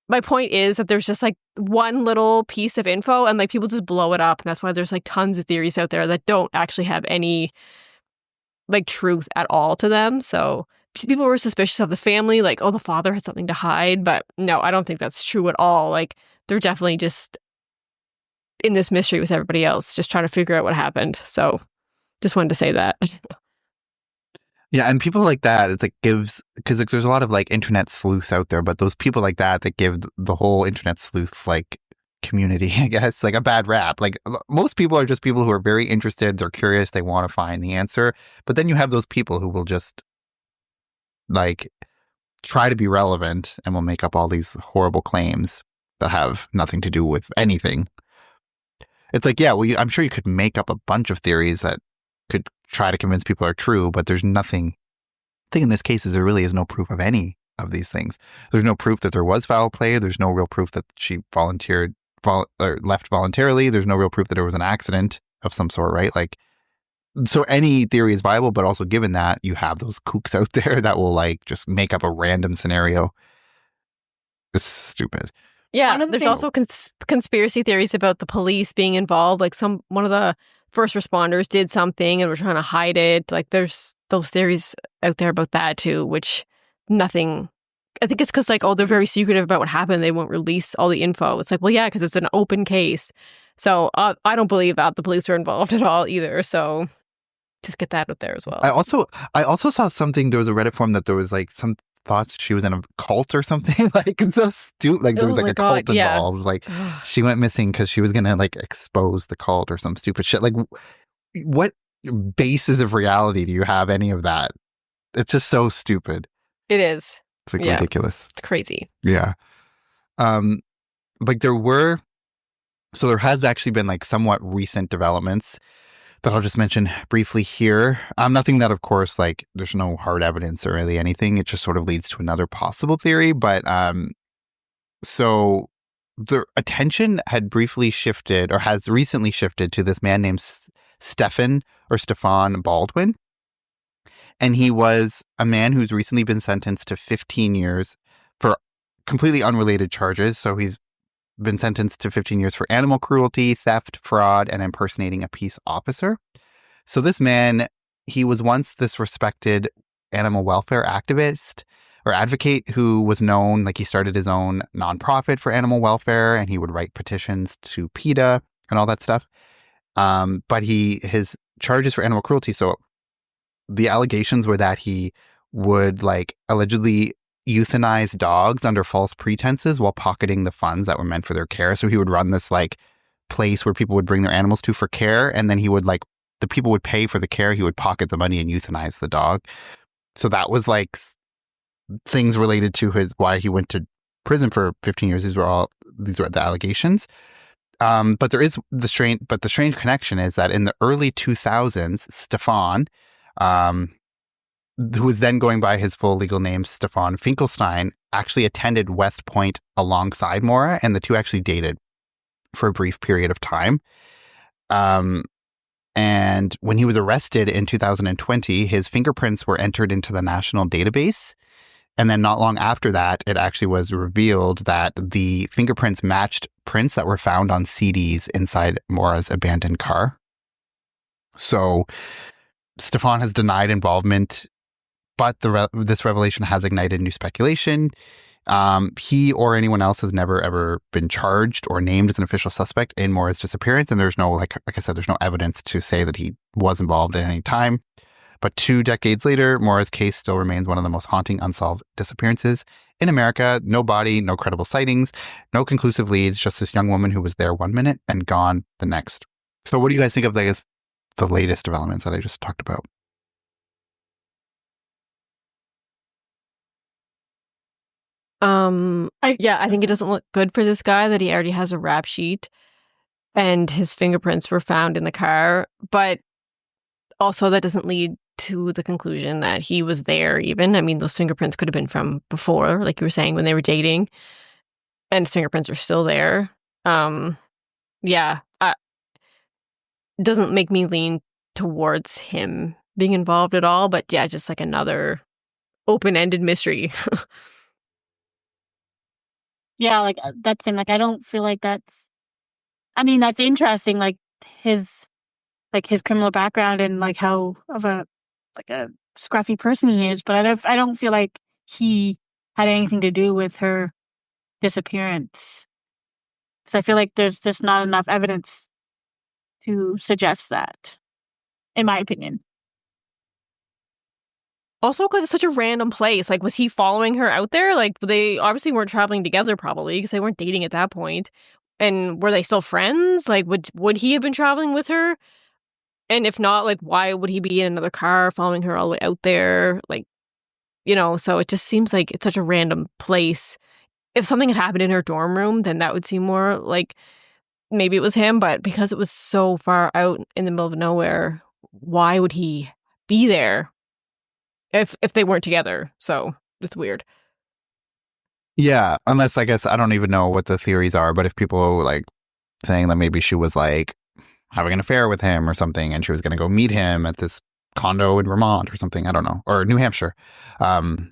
my point is that there's just like one little piece of info and like people just blow it up. And that's why there's like tons of theories out there that don't actually have any like truth at all to them. So people were suspicious of the family, like, oh, the father had something to hide. But no, I don't think that's true at all. Like, they're definitely just in this mystery with everybody else, just trying to figure out what happened. So just wanted to say that. Yeah, and people like that, it's like gives, because like, there's a lot of like internet sleuths out there, but those people like that give the whole internet sleuth like community, I guess, like a bad rap. Like most people are just people who are very interested, they're curious, they want to find the answer. But then you have those people who will just like try to be relevant and will make up all these horrible claims that have nothing to do with anything. It's like, yeah, well, I'm sure you could make up a bunch of theories that could try to convince people are true, but there's nothing. I think in this case, there really is no proof of any of these things. There's no proof that there was foul play. There's no real proof that she or left voluntarily. There's no real proof that there was an accident of some sort, right? Like, so any theory is viable, but also given that you have those kooks out there that will like just make up a random scenario. It's stupid. Yeah, there's also conspiracy theories about the police being involved. Like one of the first responders did something and were trying to hide it. Like there's those theories out there about that too, which nothing. I think it's because like, oh, they're very secretive about what happened. They won't release all the info. It's like, well, yeah, because it's an open case. So I don't believe that the police were involved at all either. So just get that out there as well. I also saw something. There was a Reddit forum that there was like some thought she was in a cult or something. Like, it's so stupid. Like, there was Oh like my a God, cult yeah. involved. Like, she went missing because she was going to like expose the cult or some stupid shit. Like, what basis of reality do you have any of that? It's just so stupid. It is. It's like Yeah. ridiculous. It's crazy. Yeah. Like there has actually been like somewhat recent developments that I'll just mention briefly here. Nothing that, of course, like there's no hard evidence or really anything. It just sort of leads to another possible theory. But so the attention had briefly shifted or has recently shifted to this man named Stefan Baldwin. And he was a man who's recently been sentenced to 15 years for completely unrelated charges. So he's been sentenced to 15 years for animal cruelty, theft, fraud, and impersonating a peace officer. So this man, he was once this respected animal welfare activist or advocate who was known, like he started his own nonprofit for animal welfare, and he would write petitions to PETA and all that stuff. But his charges for animal cruelty, so the allegations were that he would like allegedly euthanize dogs under false pretenses while pocketing the funds that were meant for their care. So he would run this like place where people would bring their animals to for care, and then he would like the people would pay for the care, he would pocket the money and euthanize the dog. So that was like things related to why he went to prison for 15 years. These were the allegations. But the strange connection is that in the early 2000s, Stefan, who was then going by his full legal name, Stefan Finkelstein, actually attended West Point alongside Maura, and the two actually dated for a brief period of time. And when he was arrested in 2020, his fingerprints were entered into the national database. And then not long after that, it actually was revealed that the fingerprints matched prints that were found on CDs inside Maura's abandoned car. So Stefan has denied involvement, but this revelation has ignited new speculation. He or anyone else has never, ever been charged or named as an official suspect in Maura's disappearance. And there's no, like I said, there's no evidence to say that he was involved at any time. But 2 decades later, Maura's case still remains one of the most haunting unsolved disappearances in America. No body, no credible sightings, no conclusive leads, just this young woman who was there 1 minute and gone the next. So what do you guys think of, I guess, the latest developments that I just talked about? I think it doesn't look good for this guy that he already has a rap sheet and his fingerprints were found in the car, but also that doesn't lead to the conclusion that he was there even. I mean, those fingerprints could have been from before, like you were saying, when they were dating, and his fingerprints are still there. It doesn't make me lean towards him being involved at all, but yeah, just like another open-ended mystery. Yeah, like that's him. Like I don't feel like that's. I mean, that's interesting. Like his criminal background and like how of a scruffy person he is. But I don't feel like he had anything to do with her disappearance. Because I feel like there's just not enough evidence to suggest that, in my opinion. Also, because it's such a random place. Like, was he following her out there? Like, they obviously weren't traveling together, probably, because they weren't dating at that point. And were they still friends? Like, would he have been traveling with her? And if not, like, why would he be in another car following her all the way out there? Like, so it just seems like it's such a random place. If something had happened in her dorm room, then that would seem more like maybe it was him. But because it was so far out in the middle of nowhere, why would he be there if they weren't together? So it's weird. Yeah, unless I guess I don't even know what the theories are, but if people are like saying that maybe she was like having an affair with him or something and she was going to go meet him at this condo in Vermont or something, I don't know, or New Hampshire, or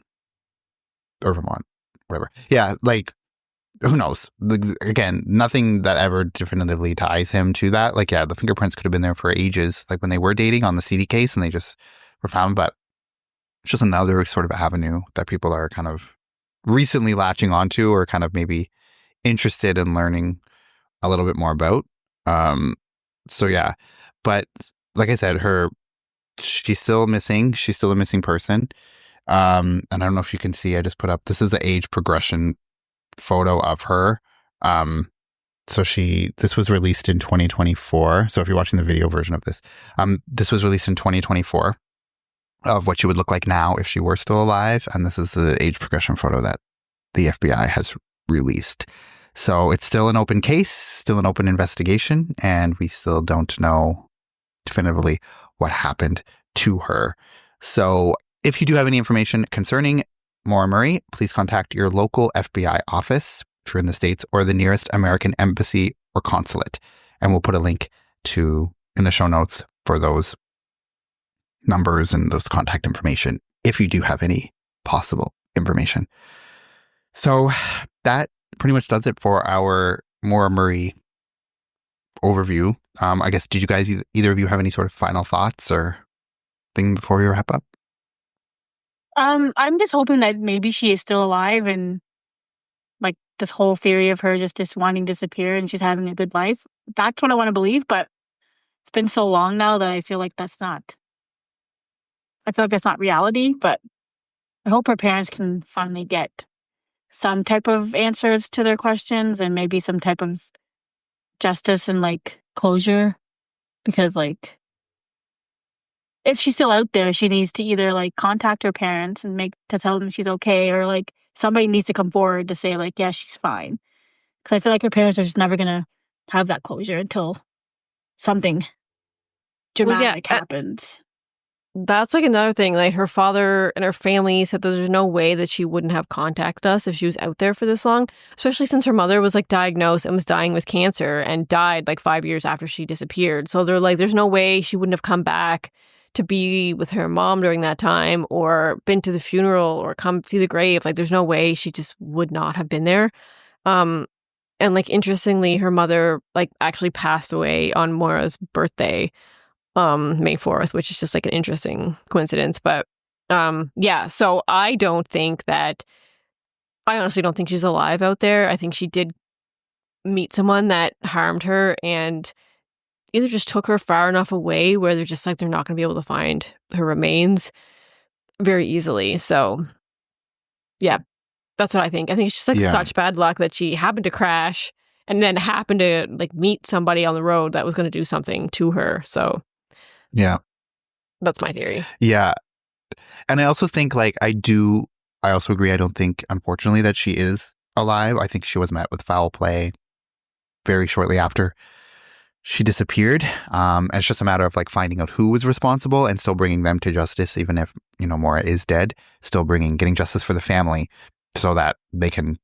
Vermont, whatever. Yeah, like who knows? Again, nothing that ever definitively ties him to that. Like, yeah, the fingerprints could have been there for ages, like when they were dating on the CD case and they just were found, but it's just another sort of avenue that people are kind of recently latching onto or kind of maybe interested in learning a little bit more about. So yeah, but like I said, she's still missing. She's still a missing person. And I don't know if you can see, I just put up, this is the age progression photo of her. So this was released in 2024. So if you're watching the video version of this, this was released in 2024 of what she would look like now if she were still alive. And this is the age progression photo that the FBI has released. So it's still an open case, still an open investigation, and we still don't know definitively what happened to her. So if you do have any information concerning Maura Murray, please contact your local FBI office if you're in the States, or the nearest American embassy or consulate. And we'll put a link in the show notes for those numbers and those contact information if you do have any possible information. So that pretty much does it for our Maura Murray overview. I guess, did you guys, either of you have any sort of final thoughts or thing before we wrap up? I'm just hoping that maybe she is still alive, and like this whole theory of her just wanting to disappear and she's having a good life. That's what I want to believe, but it's been so long now that I feel like that's not reality, but I hope her parents can finally get some type of answers to their questions and maybe some type of justice and like closure, because like if she's still out there, she needs to either like contact her parents and to tell them she's okay, or like somebody needs to come forward to say like, yeah, she's fine. Because I feel like her parents are just never gonna have that closure until something dramatic happens. That's like another thing. Like her father and her family said there's no way that she wouldn't have contacted us if she was out there for this long, especially since her mother was like diagnosed and was dying with cancer and died like 5 years after she disappeared. So they're like, there's no way she wouldn't have come back to be with her mom during that time, or been to the funeral, or come see the grave. Like there's no way she just would not have been there. And like interestingly, her mother like actually passed away on Maura's birthday, May 4th, which is just like an interesting coincidence. But yeah, so I honestly don't think she's alive out there. I think she did meet someone that harmed her and either just took her far enough away where they're just like, they're not going to be able to find her remains very easily. So yeah, that's what I think. I think it's just like such bad luck that she happened to crash and then happened to like meet somebody on the road that was going to do something to her. So yeah, that's my theory. Yeah. And I also think I also agree. I don't think, unfortunately, that she is alive. I think she was met with foul play very shortly after she disappeared. And it's just a matter of like finding out who was responsible and still bringing them to justice, even if, Maura is dead, still getting justice for the family so that they can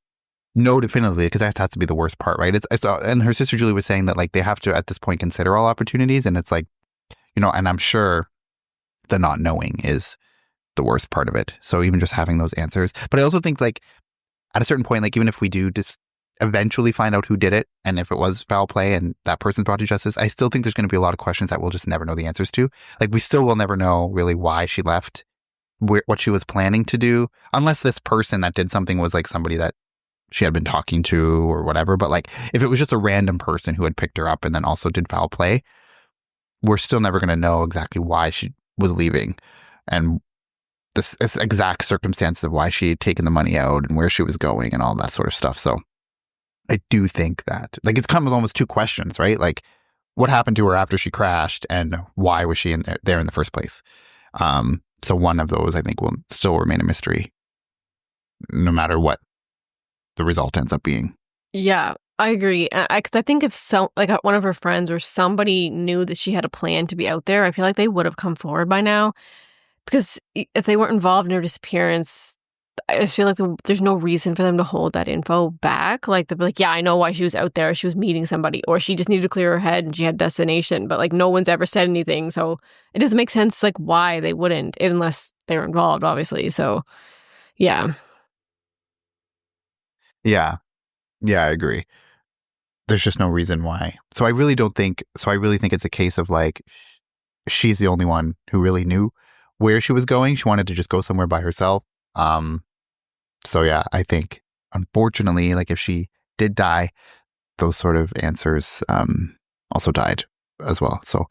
know definitively, because that has to be the worst part, right? And her sister Julie was saying that like they have to at this point consider all opportunities, and it's like, and I'm sure the not knowing is the worst part of it. So even just having those answers. But I also think like at a certain point, like even if we do just eventually find out who did it, and if it was foul play and that person's brought to justice, I still think there's going to be a lot of questions that we'll just never know the answers to. Like we still will never know really why she left, what she was planning to do, unless this person that did something was like somebody that she had been talking to or whatever. But like if it was just a random person who had picked her up and then also did foul play, we're still never going to know exactly why she was leaving and this exact circumstances of why she had taken the money out and where she was going and all that sort of stuff. So I do think that like it's come with almost two questions, right? Like what happened to her after she crashed and why was she there in the first place? So one of those I think will still remain a mystery no matter what the result ends up being. Yeah, I agree. Because I think if one of her friends or somebody knew that she had a plan to be out there, I feel like they would have come forward by now. Because if they weren't involved in her disappearance, I just feel like there's no reason for them to hold that info back. Like they'll be like, yeah, I know why she was out there. She was meeting somebody, or she just needed to clear her head and she had a destination. But like no one's ever said anything, so it doesn't make sense like why they wouldn't, unless they were involved, obviously. So yeah. Yeah, I agree. There's just no reason why. So I really think it's a case of like she's the only one who really knew where she was going. She wanted to just go somewhere by herself. So yeah, I think unfortunately, like if she did die, those sort of answers also died as well. So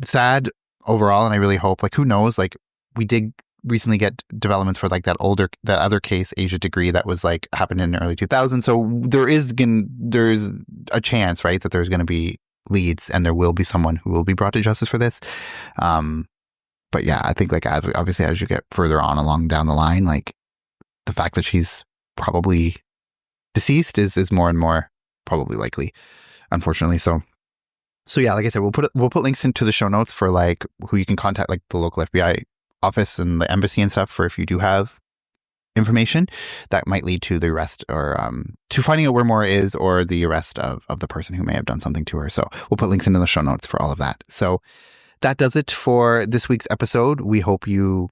sad overall, and I really hope, like, who knows, like we dig recently get developments for like that other case, Asia Degree, that was like happened in the early 2000s. So there's a chance, right, that there's going to be leads and there will be someone who will be brought to justice for this. But yeah, I think like obviously as you get further on along down the line, like the fact that she's probably deceased is more and more probably likely, unfortunately. So yeah, like I said, we'll put links into the show notes for like who you can contact, like the local FBI office and the embassy and stuff, for if you do have information that might lead to the arrest or to finding out where Maura is, or the arrest of the person who may have done something to her. So we'll put links into the show notes for all of that. So that does it for this week's episode. We hope you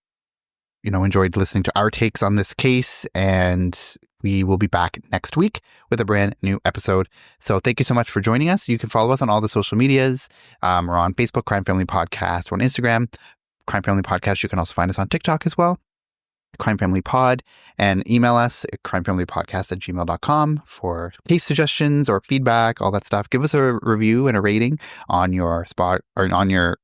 enjoyed listening to our takes on this case, and we will be back next week with a brand new episode. So thank you so much for joining us. You can follow us on all the social medias. We're on Facebook, Crime Family Podcast. We're on Instagram, Crime Family Podcast. You can also find us on TikTok as well, Crime Family Pod, and email us at crimefamilypodcast@gmail.com for case suggestions or feedback, all that stuff. Give us a review and a rating on your on your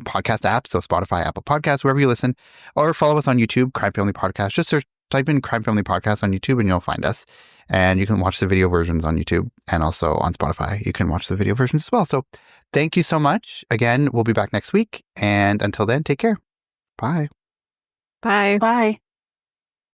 podcast app, so Spotify, Apple Podcasts, wherever you listen, or follow us on YouTube, Crime Family Podcast. Just type in Crime Family Podcast on YouTube and you'll find us. And you can watch the video versions on YouTube, and also on Spotify you can watch the video versions as well. So thank you so much. Again, we'll be back next week, and until then, take care. Bye. Bye. Bye.